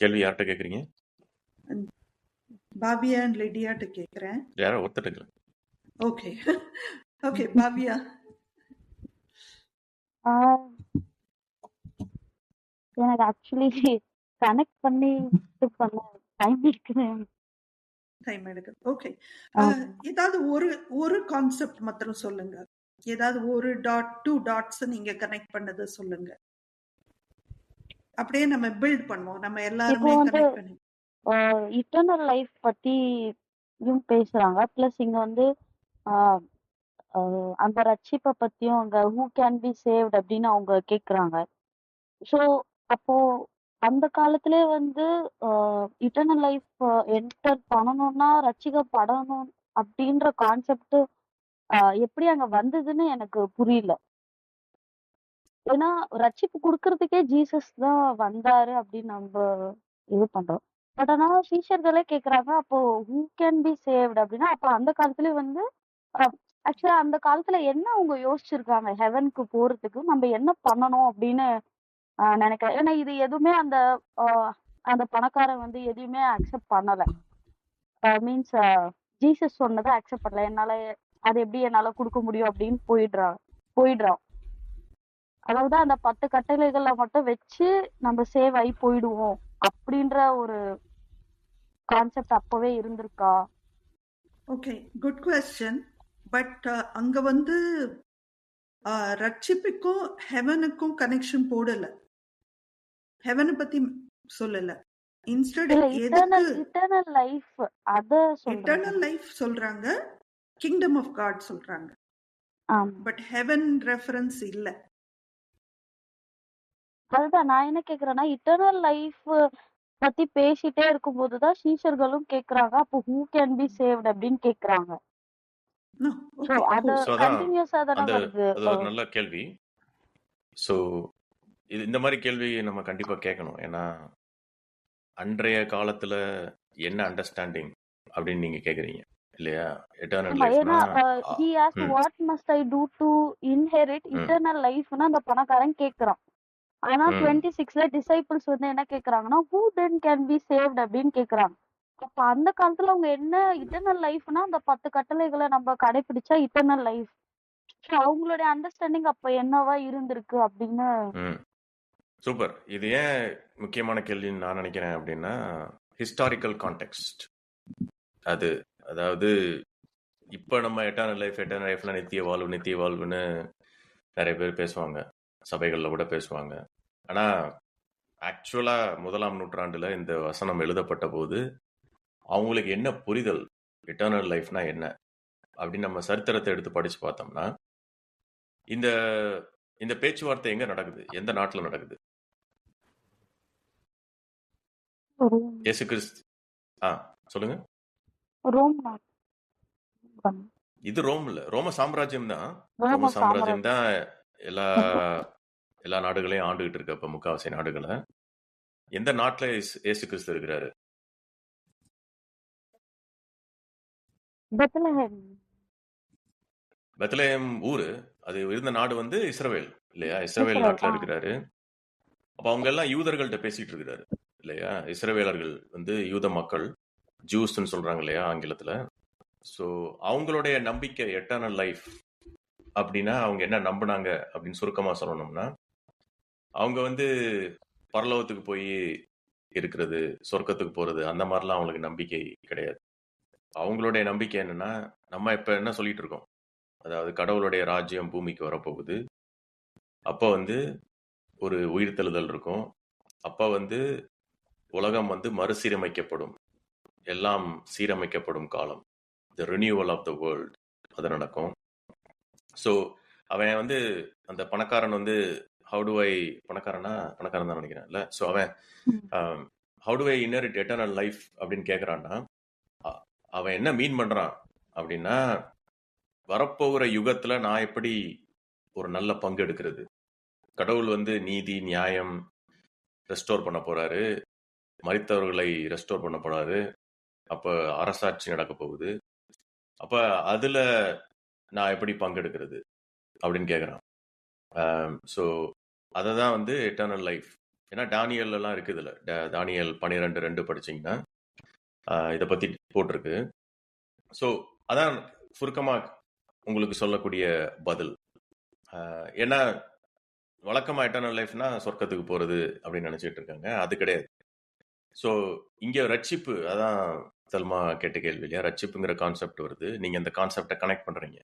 கேள்வி யார்கிட்ட கேக்குறீங்க? பாபியா அண்ட் லிடியாட்ட கேக்குறேன். யாரோ ஒருத்தர். ஓகே ஓகே பாபியா. எனக்கு ஆக்சுவலி கனெக்ட் பண்ணி பண்ண டைம் எடுக்குது. ஓகே, ஏதாவது ஒரு கான்செப்ட் மாத்திரம் சொல்லுங்க, ஏதாவது ஒரு டாட் 2 டாட்ஸ் நீங்க கனெக்ட் பண்ணது சொல்லுங்க, அப்படியே நம்ம பில்ட் பண்ணுவோம், நம்ம எல்லாருமே கனெக்ட் பண்ணி. இட்டர்னல் லைஃப் பத்தியும் பேசுறாங்க, பிளஸ் இங்க அந்த ரட்சிப்பை பத்தியும் அங்க ஹூ கேன் பி சேவ்ட் அப்படின்னு அவங்க கேக்குறாங்க. ஸோ அப்போ அந்த காலத்திலே இட்டர்னல் லைஃப் என்டர் பண்ணணும்னா ரட்சிக்கப்படணும் அப்படின்ற கான்செப்ட் எப்படி அங்க வந்ததுன்னு எனக்கு புரியல. ஏன்னா ரட்சிப்பு கொடுக்கறதுக்கே ஜீசஸ் தான் வந்தாரு அப்படின்னு நம்ம இது பண்றோம். பட் ஆனா சீஷர்களே கேக்குறாங்க, அப்போ ஹூ கேன் பி சேவ்ட் அப்படின்னா அப்ப அந்த காலத்துலயே ஆக்சுவலா அந்த காலத்துல என்ன அவங்க யோசிச்சிருக்காங்க ஹெவனுக்கு போறதுக்கு நம்ம என்ன பண்ணணும் அப்படின்னு நினைக்கிறேன். ஏன்னா இது எதுவுமே அந்த பணக்காரன் எதுவுமே அக்செப்ட் பண்ணல. மீன்ஸ் ஜீசஸ் சொன்னதை அக்செப்ட் பண்ணல, என்னால அது எப்படி என்னால கொடுக்க முடியும் அப்படின்னு போயிடுறான். அதாவது அந்த 10 கட்டளைகளை மட்டும் வச்சு நம்ம சேவ் ஆகி போயிடுவோம் அப்படின்ற ஒரு கான்செப்ட் அப்பவே இருந்திருக்கா? Okay, good question. பட் அங்க ரட்சிப்புக்கும் ஹெவனுக்கும் கனெக்ஷன் போடல, ஹெவனை பத்தி சொல்லல. இன்ஸ்டெட் இட்டர்னல் லைஃப் சொல்றாங்க, கிங்டம் ஆஃப் காட் சொல்றாங்க, பட் ஹெவன் ரெஃபரன்ஸ் இல்ல. அதுதான் நான் என்ன கேக்குறேன்னா, இட்டர்னல் லைஃப் பத்தி பேசிட்டே இருக்கும் போதுதான் சீஷர்களும் கேக்குறாங்க, அப்போ ஹூ கேன் பி சேவ்ட் அப்படின்னு கேக்குறாங்க. நல்ல கேள்வி. சோ இந்த மாதிரி கேள்வி நம்ம கண்டிப்பா கேட்கணும். ஏன்னா அன்றைய காலத்துல என்ன அண்டர்ஸ்டாண்டிங் அப்படின்னு நீங்க கேக்குறீங்க. இல்லையா? எட்டர்னல் ஆமா. ஏன்னா லைஃப்னா he asked what must I do to inherit eternal lifeன்னு அந்த பணக்காரன் கேக்குறான். ஆனா 26ல டிசைபிள்ஸ் வந்து என்ன கேக்குறாங்கன்னா who then can be saved அப்படின்னு கேக்குறாங்க. அப்ப அந்த காலத்துல அவங்க என்ன இட்டர்னல் லைஃப்னா அந்த 10 கட்டளைகளை நம்ம கடைபிடிச்சா இட்டர்னல் லைஃப். அவங்களுடைய அண்டர்ஸ்டாண்டிங் அப்ப என்னவா இருந்திருக்கு அப்படின்னு. சூப்பர். இது ஏன் முக்கியமான கேள்வின்னு நான் நினைக்கிறேன் அப்படின்னா ஹிஸ்டாரிக்கல் கான்டெக்ஸ்ட். அது அதாவது இப்ப நம்ம எட்டர்னல் லைஃப்ல நித்திய வாழ்வுன்னு நிறைய பேர் பேசுவாங்க, சபைகள்ல கூட பேசுவாங்க. ஆனா ஆக்சுவலா 1ஆம் நூற்றாண்டுல இந்த வசனம் எழுதப்பட்ட போது அவங்களுக்கு என்ன புரிதல் எட்டர்னல் லைஃப்னா என்ன அப்படின்னு நம்ம சரித்திரத்தை எடுத்து படிச்சு பார்த்தோம்னா இந்த இந்த பேச்சுவார்த்தை எங்க நடக்குது, எந்த நாட்டுல நடக்குது? இயேசு கிறிஸ்து சொல்லுங்க. ரோம். இது ரோம் இல்ல, ரோம சாம்ராஜ்யம் தான். ரோம சாம்ராஜ்யம் தான் எல்லா நாடுகளையும் ஆண்டுகிட்டு இருக்கு. அப்ப முக்காவாசி நாடுகளை எந்த நாட்டுல இயேசு கிறிஸ்து இருக்கிறாரு? பெத்லஹேம் ஊரு. அது இருந்த நாடு வந்து இஸ்ரவேல் இல்லையா? இஸ்ரவேல் நாட்டுல இருக்கிறாரு. அப்ப அவங்க எல்லாம் யூதர்கள்ட்ட பேசிட்டு இருக்கிறாரு இல்லையா? இஸ்ரவேலர்கள் வந்து யூத மக்கள், ஜூஸ்ன்னு சொல்றாங்க இல்லையா ஆங்கிலத்துல. ஸோ அவங்களுடைய நம்பிக்கை எட்டர்னல் லைஃப் அப்படின்னா அவங்க என்ன நம்பினாங்க அப்படின்னு சுருக்கமா சொல்லணும்னா அவங்க வந்து பரலோகத்துக்கு போய் இருக்கிறது, சொர்க்கத்துக்கு போறது, அந்த மாதிரிலாம் அவங்களுக்கு நம்பிக்கை கிடையாது. அவங்களுடைய நம்பிக்கை என்னன்னா நம்ம இப்ப என்ன சொல்லிட்டு இருக்கோம், அதாவது கடவுளுடைய ராஜ்யம் பூமிக்கு வரப்போகுது, அப்ப வந்து ஒரு உயிர்த்தெழுதல் இருக்கும், அப்ப வந்து உலகம் வந்து மறுசீரமைக்கப்படும், எல்லாம் சீரமைக்கப்படும் காலம், த ரினியூவல் ஆஃப் த வேர்ல்ட், அது நடக்கும். ஸோ அவன் வந்து அந்த பணக்காரன் வந்து பணக்காரன் தான் நினைக்கிறேன்ல. ஸோ அவன் how to I inherit eternal life அப்படின்னு கேட்கறான்னா அவன் என்ன மீன் பண்றான் அப்படின்னா வரப்போகிற யுகத்துல நான் எப்படி ஒரு நல்ல பங்கு எடுக்கிறது, கடவுள் வந்து நீதி நியாயம் ரெஸ்டோர் பண்ண போறாரு, மரித்தவர்களை ரெஸ்டோர் பண்ண போறாரு, அப்ப அரசாட்சி நடக்க போகுது, அப்ப அதுல நான் எப்படி பங்கெடுக்கிறது அப்படின்னு கேட்குறான். ஸோ அதை தான் வந்து எட்டர்னல் லைஃப். ஏன்னா டானியல் எல்லாம் இருக்குது, இல்லை தானியல் 12:2 படிச்சிங்கன்னா இதை பற்றி போட்டிருக்கு. ஸோ அதான் சுருக்கமாக உங்களுக்கு சொல்லக்கூடிய பதில். ஏன்னா வழக்கமாக எட்டர்னல் லைஃப்னா சொர்க்கத்துக்கு போகிறது அப்படின்னு நினச்சிட்டு இருக்காங்க, அது கிடையாது. ஸோ இங்கே ரட்சிப்பு, அதான் செல்மா கேட்ட கேள்வி இல்லையா, ரட்சிப்புங்கிற கான்செப்ட் வருது. நீங்கள் இந்த கான்செப்டை கனெக்ட் பண்ணுறீங்க,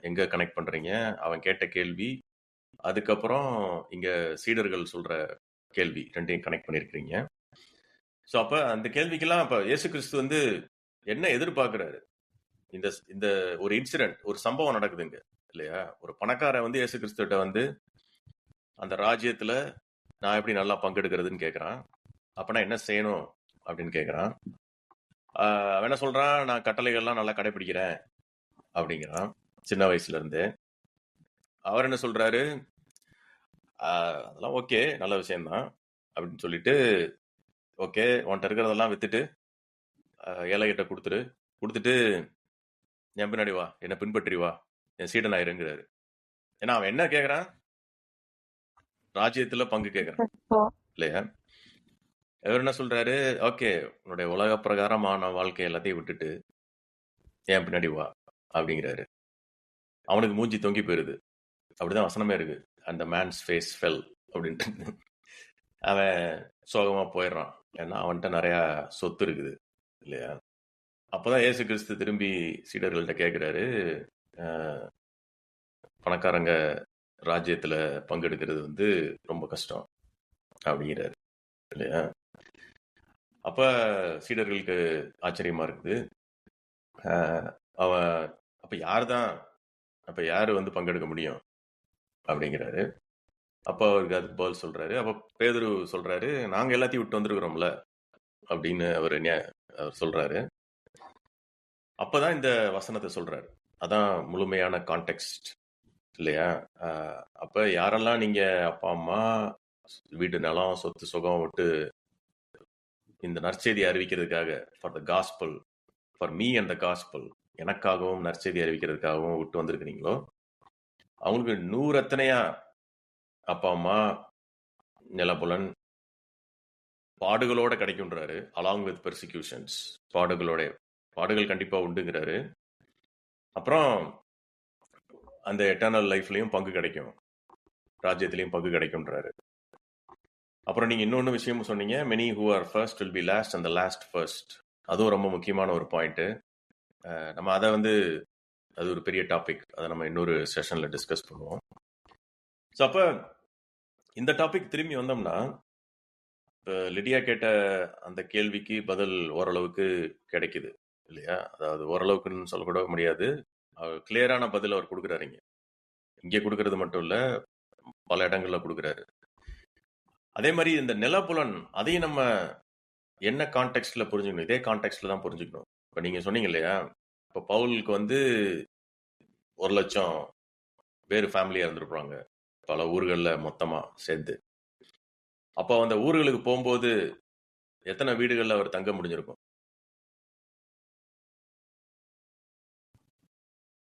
எங்கே கனெக்ட் பண்ணுறீங்க? அவன் கேட்ட கேள்வி, அதுக்கப்புறம் இங்கே சீடர்கள் சொல்கிற கேள்வி, ரெண்டையும் கனெக்ட் பண்ணியிருக்கிறீங்க. ஸோ அப்போ அந்த கேள்விக்கெல்லாம் இப்போ இயேசு கிறிஸ்து வந்து என்ன எதிர்பார்க்குறாரு? இந்த ஒரு இன்சிடென்ட், ஒரு சம்பவம் நடக்குதுங்க இல்லையா? ஒரு பணக்காரன் வந்து இயேசு கிறிஸ்துகிட்ட வந்து அந்த ராஜ்யத்தில் நான் எப்படி நல்லா பங்கெடுக்கிறதுன்னு கேட்குறான். அப்போனா என்ன செய்யணும் அப்படின்னு கேட்குறான். அவன் என்ன சொல்கிறான், நான் கட்டளைகள்லாம் நல்லா கடைப்பிடிக்கிறேன் அப்படிங்கிறான் சின்ன வயசுல இருந்து. அவர் என்ன சொல்றாரு, அதெல்லாம் ஓகே, நல்ல விஷயம்தான் அப்படின்னு சொல்லிட்டு, ஓகே உன்கிட்ட இருக்கிறதெல்லாம் வித்துட்டு ஏழைகிட்ட கொடுத்துட்டு என் பின்னாடி வா, என்னை பின்பற்றி வா, என் சீடன் ஆயிருங்கிறாரு. ஏன்னா அவன் என்ன கேட்கறான், ராஜ்யத்துல பங்கு கேட்கறான் இல்லையா? அவர் என்ன சொல்றாரு, ஓகே உன்னுடைய உலக பிரகாரமான வாழ்க்கை எல்லாத்தையும் விட்டுட்டு என் பின்னாடி வா அப்படிங்கிறாரு. அவனுக்கு மூஞ்சி தொங்கி போயிருது, அப்படிதான் வசனமே இருக்கு, அந்த மேன்ஸ் ஃபேஸ் ஃபெல் அப்படின்ட்டு. அவன் சோகமா போயிடுறான், ஏன்னா அவன்கிட்ட நிறைய சொத்து இருக்குது இல்லையா? அப்போதான் இயேசு கிறிஸ்து திரும்பி சீடர்கள்ட்ட கேட்குறாரு, பணக்காரங்க ராஜ்யத்துல பங்கெடுக்கிறது வந்து ரொம்ப கஷ்டம் அப்படிங்கிறாரு இல்லையா? அப்ப சீடர்களுக்கு ஆச்சரியமா இருக்குது. அவன் அப்ப யாரு வந்து பங்கெடுக்க முடியும் அப்படிங்கிறாரு. அப்ப அவருக்கு அதுக்கு பதில் சொல்றாரு. அப்ப பேதுரு சொல்றாரு, நாங்க எல்லாத்தையும் விட்டு வந்திருக்கிறோம்ல அப்படின்னு அவர் சொல்றாரு. அப்பதான் இந்த வசனத்தை சொல்றாரு. அதான் முழுமையான கான்டெக்ஸ்ட் இல்லையா? அப்ப யாரெல்லாம் நீங்க அப்பா அம்மா வீடு நலம் சொத்து சுகம் விட்டு இந்த நற்செய்தி அறிவிக்கிறதுக்காக, for the gospel, for me and the gospel, எனக்காகவும் நற்செய்தி அறிவிக்கிறதுக்காகவும் விட்டு வந்திருக்கிறீங்களோ அவங்களுக்கு 100 எத்தனையா அப்பா அம்மா நிலபுலன் பாடுகளோட கிடைக்கும்ன்றாரு. அலாங் வித் பெர்சிக்யூஷன்ஸ், பாடுகள் கண்டிப்பா உண்டுங்கிறாரு. அப்புறம் அந்த எட்டர்னல் லைஃப்லயும் பங்கு கிடைக்கும், ராஜ்யத்திலையும் பங்கு கிடைக்கும்ன்றாரு. அப்புறம் நீங்க இன்னொன்னு விஷயம் சொன்னீங்க, many who are first will be last and the last first. அதுவும் ரொம்ப முக்கியமான ஒரு பாயிண்ட். நம்ம அதை அது ஒரு பெரிய டாபிக், அதை நம்ம இன்னொரு செஷன்ல டிஸ்கஸ் பண்ணுவோம். ஸோ அப்ப இந்த டாபிக் திரும்பி வந்தோம்னா, லிடியா கேட்ட அந்த கேள்விக்கு பதில் ஓரளவுக்கு கிடைக்குது இல்லையா? அதாவது ஓரளவுக்குன்னு சொல்லக்கூட முடியாது, கிளியரான பதில் அவர் கொடுக்குறாருங்க. இங்கே கொடுக்கறது மட்டும் இல்ல, பல இடங்கள்ல கொடுக்குறாரு. அதே மாதிரி இந்த நிலப்புலன் அதையும் நம்ம என்ன கான்டெக்ட்ல புரிஞ்சுக்கணும், இதே கான்டெக்ட்ல தான் புரிஞ்சுக்கணும். இப்ப நீங்க சொன்னீங்க இல்லையா, இப்ப பவுலுக்கு 1,00,000 பேர் ஃபேமிலியா இருந்திருப்பாங்க, பல ஊர்கள்ல மொத்தமா சேர்ந்து. அப்போ அந்த ஊர்களுக்கு போகும்போது எத்தனை வீடுகள்ல அவர் தங்க முடிஞ்சிருக்கும்?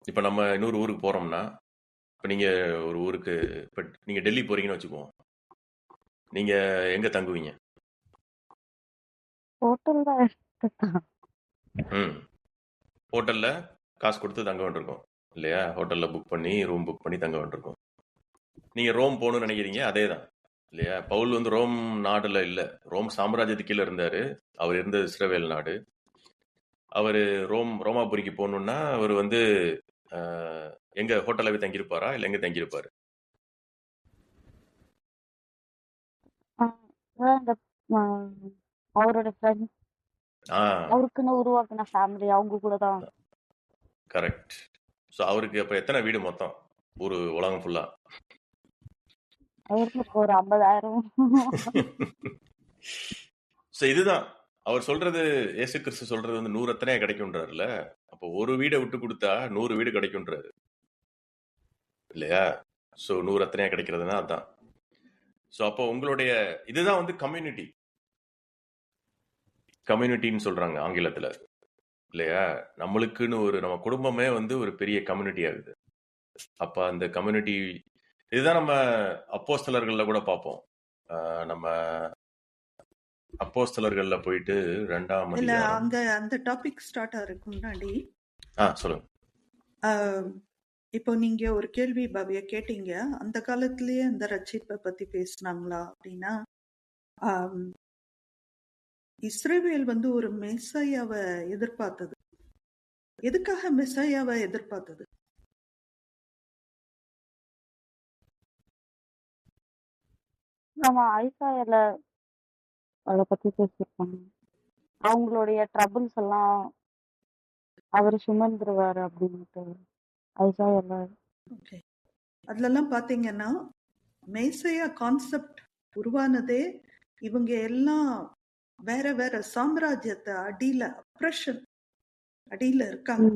இப்ப நம்ம இன்னொரு ஊருக்கு போறோம்னா, இப்ப நீங்க ஒரு ஊருக்கு, இப்ப நீங்க டெல்லி போறீங்கன்னு வச்சுக்குவோம், நீங்க எங்க தங்குவீங்க? ஹோட்டல்ல காசு கொடுத்து தங்க வேண்டியிருக்கும் இல்லையா? ஹோட்டல்ல புக் பண்ணி ரூம் புக் பண்ணி தங்க வேண்டியிருக்கும். நீங்க ரோம் போகணும்னு நினைக்கிறீங்க, அதே தான் இல்லையா? பவுல் ரோம் நாடுல இல்ல, ரோம் சாம்ராஜ்யத்துக்கு கீழே இருந்தாரு. அவர் இருந்தது இஸ்ரவேல் நாடு. அவரு ரோமாபுரிக்கு போகணும்னா அவர் எங்க ஹோட்டலாவே தங்கியிருப்பாரா, இல்ல எங்க தங்கியிருப்பாரு? அவரோட ஃப்ரெண்ட்ஸ், அவருக்குன்னு உருவாக்குன ஃபேமிலி, அவங்க கூட தான். கரெக்ட். சோ அவருக்கு அப்ப எத்தனை வீடு மொத்தம் ஒரு உலகம் ஃபுல்லா? அவருக்கு ஒரு 50,000. சோ இதுதான் அவர் சொல்றது, இயேசு கிறிஸ்து சொல்றது 100 எத்தனையா கிடைக்கும்ன்றாருல. அப்போ ஒரு வீடை விட்டு கொடுத்தா 100 வீடு கிடைக்கும்ன்றாரு இல்லையா? சோ 100 எத்தனையா கிடைக்கிறதுனா அதான். சோ அப்போ உங்களுடைய இதுதான் கம்யூனிட்டின்னு சொல்றாங்க ஆங்கிலத்துல இல்லையா? நம்மளுக்குன்னு நம்ம குடும்பமே ஒரு பெரிய கம்யூனிட்டி ஆகுது. அப்ப அந்த கம்யூனிட்டி இதுதான் நம்ம அப்போஸ்தலர்கள்ல கூட பார்ப்போம். நம்ம அப்போஸ்தலர்கள்ல போயிட்டு 2ஆம் அதிகாரம், அங்க அந்த டாபிக் ஸ்டார்ட் ஆகிறதுக்கு முன்னாடி சொல்லுங்க. இப்போ நீங்க ஒரு கேள்வி பவ்யா கேட்டீங்க, அந்த காலத்திலேயே அந்த ரட்சிப்பை பத்தி பேசினாங்களா அப்படின்னா, இஸ்ரவேல் ஒரு மெஸ்ஸாயாவை எதிர்பார்த்தது. எதுக்காக மெஸ்ஸாயாவை எதிர்பார்த்தது? நம்ம ஐசாயால அத பத்தி பேசியிருப்பாங்க. அவங்களுடைய ட்ரபிள்ஸ் எல்லாம் அவர் சுமந்துருவாரு அப்படின்ட்டு ஐசாயால. ஓகே, அதுலலாம் பாத்தீங்கன்னா மேசையா கான்செப்ட் உருவானதே இவங்க எல்லாம் வேற வேற சாம்ராஜ்யத்தை அப்ரஷன் அடியில இருக்காங்க.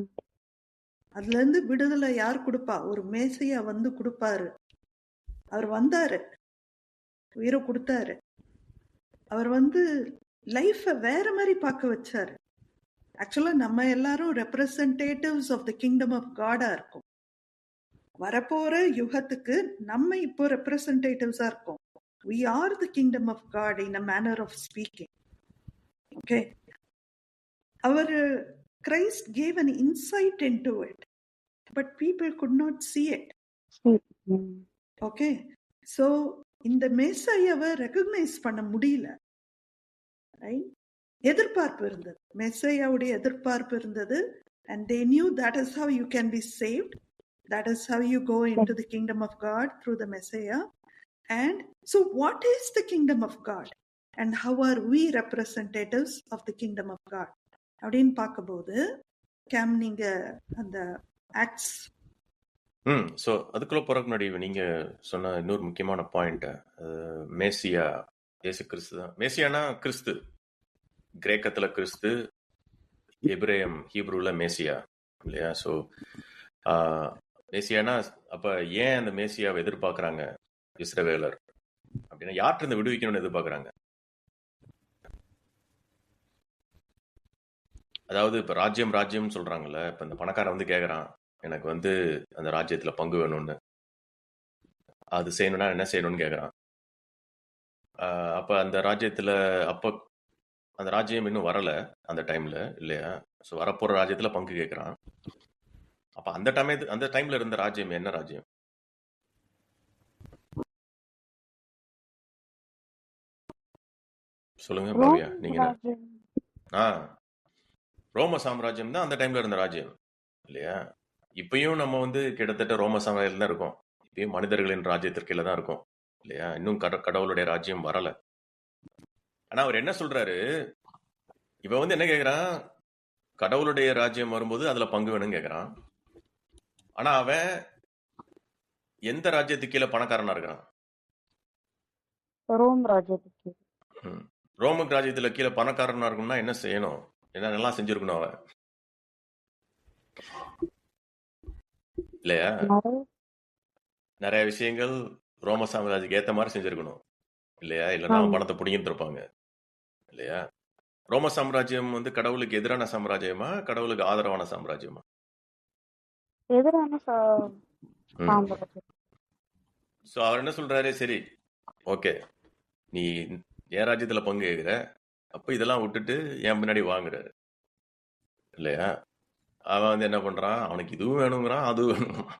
அதுல இருந்து விடுதலை யார் கொடுப்பா? ஒரு மேசையா கொடுப்பாரு. அவர் வந்தாரு, உயிரை கொடுத்தாரு. அவர் லைஃப வேற மாதிரி பார்க்க வச்சாரு. ஆக்சுவலா நம்ம எல்லாரும் representatives of the kingdom of காடா இருக்கும். வரப்போற யுகத்துக்கு நம்ம இப்போ ரெப்ரசன்டேட்டிவ்ஸா இருக்கோம். We are the kingdom of God in a manner of speaking. Okay. Christ gave an insight into it, but people could not see it. Okay. So இந்த மெஸ்ஸாயாவை recognise பண்ண முடியல. எதிர்பார்ப்பு இருந்தது, மெஸ்ஸாயாவுடைய எதிர்பார்ப்பு இருந்தது. And they knew that is how you can be saved. That is how you go into the kingdom of God, through the Messiah. And so what is the kingdom of God? And how are we representatives of the kingdom of God? அப்படின்னு பார்க்கும்போது நீங்க அந்த acts so அதுக்குள்ள போறதுக்கு முன்னாடி நீங்க சொன்ன இன்னொரு முக்கியமான பாயிண்ட், மேசியா இயேசு கிறிஸ்து தான். மேசியானா கிறிஸ்து, கிரேக்கத்துல கிறிஸ்து, எபிரேயம் ஹீப்ரூல மேசியா இல்லையா? ஸோ மேசியானா அப்ப ஏன் அந்த மேசியாவை எதிர்பார்க்கறாங்க இஸ்ரவேலர் அப்படின்னா, யார்கிட்ட இருந்து விடுவிக்கணும்னு எதிர்பார்க்கறாங்க? அதாவது இப்ப ராஜ்யம் ராஜ்யம்னு சொல்றாங்கல்ல, இப்ப இந்த பணக்காரன் வந்து கேக்குறான், எனக்கு வந்து அந்த ராஜ்யத்துல பங்கு வேணும்னு. அது செய்யணும்னா என்ன செய்யணும்னு கேக்குறான். அப்ப அந்த ராஜ்யத்துல அப்ப அந்த ராஜ்யம் இன்னும் வரல அந்த டைம்ல இல்லையா? ஸோ வரப்போற ராஜ்யத்துல பங்கு கேக்குறான். அப்ப அந்த டைம்ல இருந்த ராஜ்யம் என்ன ராஜ்யம்? சொல்லுங்க பவ்யா, ரோம் நீங்க என்ன? ராஜ்யம். ஆ ரோம சாம்ராஜ்யம் தான் அந்த டைம்ல இருந்த ராஜ்யம் இல்லையா? இப்பயும் நம்ம வந்து கிட்டத்தட்ட ரோம சாம்ராஜ்யத்துல தான் இருக்கோம். இப்பயும் மனிதர்களின் ராஜ்யத்திற்கு கீழ தான் இருக்கோம் இல்லையா? இன்னும் கடவுளுடைய ராஜ்யம் வரல. ஆனா அவர் என்ன சொல்றாரு, இவன் வந்து என்ன கேக்குறான், கடவுளுடைய ராஜ்யம் வரும்போது அதுல பங்கு வேணும்னு கேக்குறான். ஆனா அவன் எந்த ராஜ்யத்துக்கு கீழே பணக்காரனா இருக்கிறான்? ரோம் ராஜ்யத்துக்கு. ம். ரோமன் ராஜ்யத்துல கீழே பணக்காரனா இருக்கணும்னா என்ன செய்யணும்? என்ன நல்லா செஞ்சிருக்கணும் அவன் இல்லையா? நிறைய நிறைய விஷயங்கள் ரோம சாம்ராஜ்யத்துக்கு ஏத்த மாதிரி செஞ்சிருக்கணும் இல்லையா? இல்லைன்னா அவன் ஆமா. பணத்தை புடிங்கிட்டு இருப்பாங்க இல்லையா? ரோம சாம்ராஜ்யம் வந்து கடவுளுக்கு எதிரான சாம்ராஜ்யமா, கடவுளுக்கு ஆதரவான சாம்ராஜ்யமா? எதிரான ம். சாம்ராஜ்யம். ஸோ அவர் என்ன சொல்றாரு, சரி ஓகே, நீ என் ராஜ்யத்துல பங்கு கேட்கிற, அப்ப இதெல்லாம் விட்டுட்டு என் பின்னாடி வாங்குறாரு இல்லையா? அவன் வந்து என்ன பண்றான், அவனுக்கு இதுவும் வேணுங்கிறான், அதுவும் வேணுங்கிறான்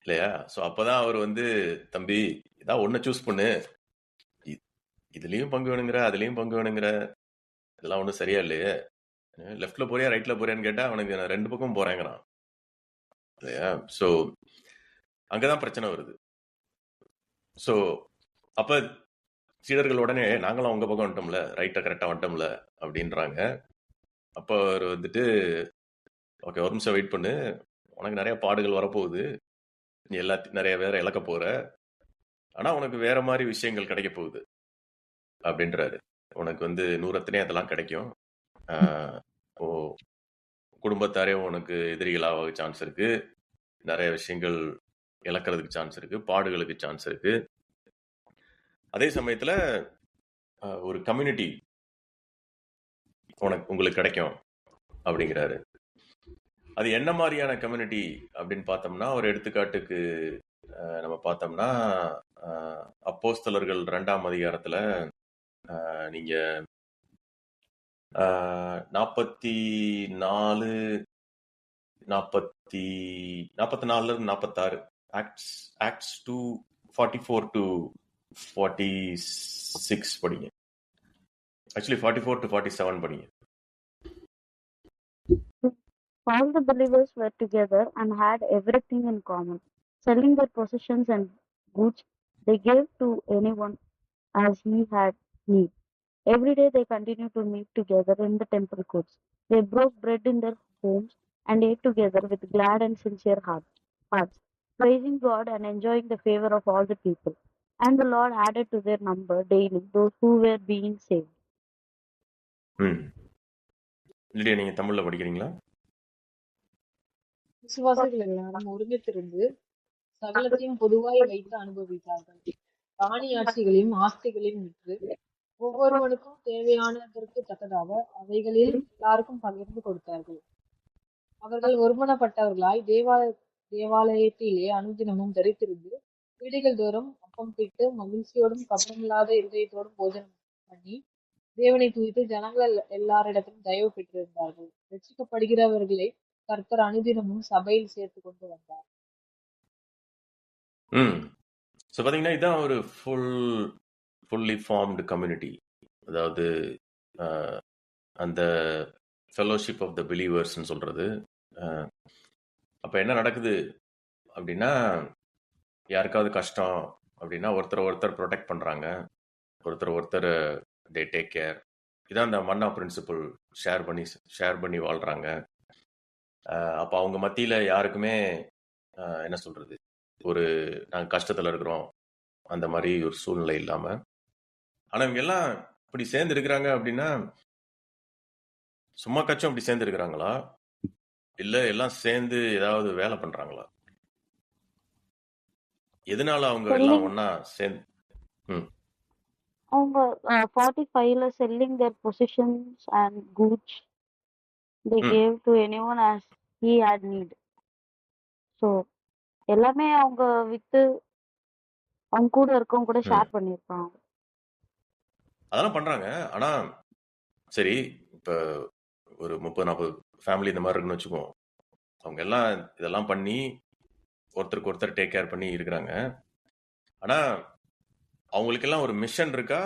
இல்லையா? ஸோ அப்பதான் அவர் வந்து, தம்பி ஏதாவது ஒன்ன சூஸ் பண்ணு, இ- இதுலயும் பங்கு வேணுங்கிற, அதுலயும் பங்கு வேணுங்கிற, இதெல்லாம் ஒன்றும் சரியா இல்லையே. லெஃப்ட்ல போறியா ரைட்ல போறியான்னு கேட்டா அவனுக்கு நான் ரெண்டு பக்கம் போறேங்கிறான் இல்லையா? ஸோ அங்கதான் பிரச்சனை வருது. ஸோ அப்ப சீடர்கள் உடனே நாங்களும் உங்க பக்கம் வந்துட்டோம்ல, ரைட்டை கரெக்டா வந்துட்டோம்ல அப்படின்றாங்க. அப்ப அவர் வந்துட்டு, ஓகே ஒரு நிமிஷம் வெயிட் பண்ணு, உனக்கு நிறைய பாடுகள் வரப்போகுது, நீ எல்லாத்தையும் நிறைய பேரை இழக்க போற, ஆனா உனக்கு வேற மாதிரி விஷயங்கள் கிடைக்க போகுது அப்படின்றாரு. உனக்கு வந்து நூறத்தினே அதெல்லாம் கிடைக்கும். ஆஹ் ஓ குடும்பத்தாரே உனக்கு எதிரிகளாக சான்ஸ் இருக்கு, நிறைய விஷயங்கள் இழக்கிறதுக்கு சான்ஸ் இருக்கு, பாடுகளுக்கு சான்ஸ் இருக்கு. அதே சமயத்துல ஒரு கம்யூனிட்டி உங்களுக்கு கிடைக்கும் அப்படிங்கிறாரு. அது என்ன மாதிரியான கம்யூனிட்டி அப்படின்னு பார்த்தோம்னா, ஒரு எடுத்துக்காட்டுக்கு நம்ம பார்த்தோம்னா, அப்போஸ்தலர்கள் 2ஆம் அதிகாரத்துல நீங்க 44 44ல இருந்து 46 ஆக்ட்ஸ் ஆக்ட்ஸ் 2:44 to 46 படிங்க. ஆக்சுவலி 44 to 47 படிங்க. All the believers were together and had everything in common. Selling their possessions and goods, they gave to anyone as he had need. Every day they continued to meet together in the temple courts. They broke bread in their homes and ate together with glad and sincere hearts, praising God and enjoying the favor of all the people. And the Lord added to their number daily those who were being saved. இல்லையா, நீங்க தமிழ்ல படிக்கிறீங்களா? விசுவாசிகள் எல்லாரும் ஒருங்கித்திருந்து சகலத்தையும் பொதுவாய் வைத்து அனுபவித்தார்கள். காணி ஆட்சிகளையும் ஆஸ்திகளையும் விற்று ஒவ்வொருவனுக்கும் தேவையானதற்கு தக்கதாக அவைகளில் எல்லாருக்கும் பகிர்ந்து கொடுத்தார்கள். அவர்கள் ஒருமனப்பட்டவர்களாய் தேவாலயத்திலே அனுதினமும் தரித்திருந்து வீடுகள் தோறும் அப்பம் பிட்டு மகிழ்ச்சியோடும் கபடமில்லாத இருதயத்தோடும் போஜனம் பண்ணி தேவனை துதித்து ஜனங்கள் எல்லாரிடத்திலும் தயவு பெற்றிருந்தார்கள். ரட்சிக்கப்படுகிறவர்களை கர்த்தர் அனுதினமும் சபையில் சேர்த்து கொண்டு வந்தார். ஸோ பார்த்தீங்கன்னா இதுதான் ஒரு ஃபுல்லி ஃபார்ம்டு கம்யூனிட்டி. அதாவது அந்த ஃபெலோஷிப் ஆஃப் த பிலீவர்ஸ்ன்னு சொல்றது. அப்போ என்ன நடக்குது அப்படின்னா, யாருக்காவது கஷ்டம் அப்படின்னா ஒருத்தர் ப்ரொடெக்ட் பண்ணுறாங்க, ஒருத்தர் தே டேக் கேர். இதான் அந்த மன்னா பிரின்சிபல், ஷேர் பண்ணி வாழ்கிறாங்க. அப்போ அவங்க மத்தியில் யாருக்குமே என்ன சொல்கிறது, ஒரு நாங்கள் கஷ்டத்தில் இருக்கிறோம் அந்த மாதிரி ஒரு சூழ்நிலை இல்லாமல். ஆனால் இவங்க எல்லாம் இப்படி சேர்ந்து இருக்கிறாங்க அப்படின்னா சும்மா கச்சும் அப்படி சேர்ந்து இருக்கிறாங்களா, இல்லை எல்லாம் சேர்ந்து ஏதாவது வேலை பண்ணுறாங்களா? எதனால அவங்க எல்லாம் ஒன்றா சேர்ந்து அவங்க 45ல selling their possessions and goods they ம் gave to anyone as he had need. So எல்லாமே அவங்க வித்து அவங்க கூட இருக்கவங்க கூட ம் ஷேர் பண்ணியிருப்பாங்க. அதெல்லாம் பண்றாங்க. ஆனா சரி, இப்ப ஒரு 30-40 ஃபேமிலி இந்த மாதிரி இருக்குன்னு வச்சுக்குவோம். அவங்க எல்லாம் இதெல்லாம் பண்ணி ஒருத்தருக்கு ஒருத்தர் டேக் கேர் பண்ணி இருக்கிறாங்க. ஆனா அவங்களுக்கெல்லாம் ஒரு மிஷன் இருக்கா,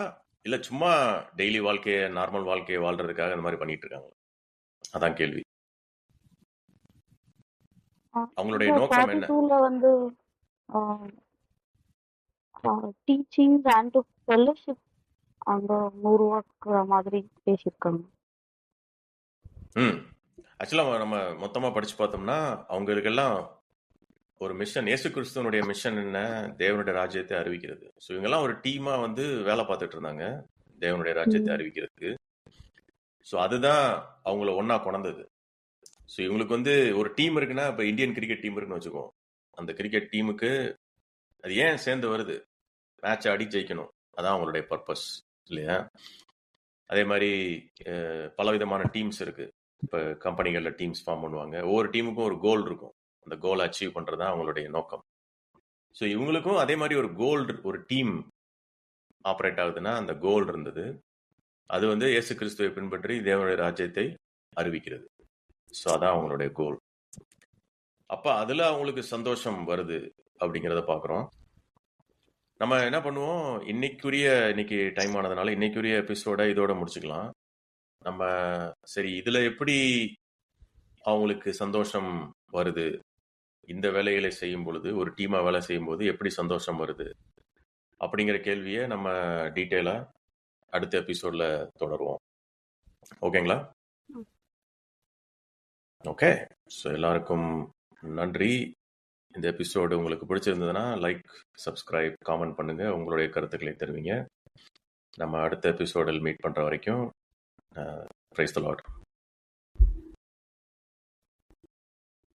இல்ல சும்மா டெய்லி வாழ்க்கையை நார்மல் வாழ்க்கையை வாழ்றதுக்காக இந்த மாதிரி பண்ணிட்டு இருக்காங்க? அதான் கேள்வி. அவங்களுடைய இங்க நோக்கம் என்ன? 42ல வந்து டீச்சிங்ஸ் அண்ட் ஃபெல்லோஷிப் அங்க உருவாக்குற மாதிரி பேசியிருக்காங்க. ஆக்சுவலா நம்ம மொத்தமா படிச்சு பார்த்தோம்னா அவங்களுக்கெல்லாம் ஒரு மிஷன், இயேசு கிறிஸ்துவனுடைய மிஷன் என்ன? தேவனுடைய ராஜ்யத்தை அறிவிக்கிறது. ஸோ இவங்கெல்லாம் ஒரு டீமா வந்து வேலை பார்த்துட்டு இருந்தாங்க தேவனுடைய ராஜ்யத்தை அறிவிக்கிறதுக்கு. ஸோ அதுதான் அவங்கள ஒன்னா கொண்டது. ஸோ இவங்களுக்கு வந்து ஒரு டீம் இருக்குன்னா, இப்போ இந்தியன் கிரிக்கெட் டீம் இருக்குன்னு வச்சுக்கோம். அந்த கிரிக்கெட் டீமுக்கு அது ஏன் சேர்ந்து வருது? மேட்ச் ஆடி ஜெயிக்கணும், அதான் அவங்களுடைய பர்பஸ் இல்லையா? அதே மாதிரி பலவிதமான டீம்ஸ் இருக்கு. இப்போ கம்பெனிகளில் டீம்ஸ் ஃபார்ம் பண்ணுவாங்க. ஒவ்வொரு டீமுக்கும் ஒரு கோல் இருக்கும். அந்த கோலை அச்சீவ் பண்ணுறது தான் அவங்களுடைய நோக்கம். ஸோ இவங்களுக்கும் அதே மாதிரி ஒரு கோல், ஒரு டீம் ஆப்ரேட் ஆகுதுன்னா அந்த கோல் இருந்தது. அது வந்து இயேசு கிறிஸ்துவை பின்பற்றி தேவனுடைய ராஜ்யத்தை அறிவிக்கிறது. ஸோ அதான் அவங்களுடைய கோல். அப்போ அதில் அவங்களுக்கு சந்தோஷம் வருது அப்படிங்கிறத பார்க்குறோம். நம்ம என்ன பண்ணுவோம், இன்னைக்கு டைம் ஆனதுனால இன்னைக்குரிய எபிசோட இதோட முடிச்சுக்கலாம். நம்ம சரி இதில் எப்படி அவங்களுக்கு சந்தோஷம் வருது, இந்த வேலைகளை செய்யும் பொழுது, ஒரு டீமாக வேலை செய்யும் போது எப்படி சந்தோஷம் வருது அப்படிங்கிற கேள்வியை நம்ம டீட்டெயிலாக அடுத்த எபிசோடில் தொடருவோம். ஓகேங்களா? ஓகே. ஸோ எல்லாருக்கும் நன்றி. இந்த எபிசோடு உங்களுக்கு பிடிச்சிருந்ததுன்னா லைக், சப்ஸ்கிரைப், காமெண்ட் பண்ணுங்க, உங்களுடைய கருத்துக்களை தெரிவிங்க. நம்ம அடுத்த எபிசோடில் மீட் பண்ணுற வரைக்கும் பிரைஸ் தி லார்ட்.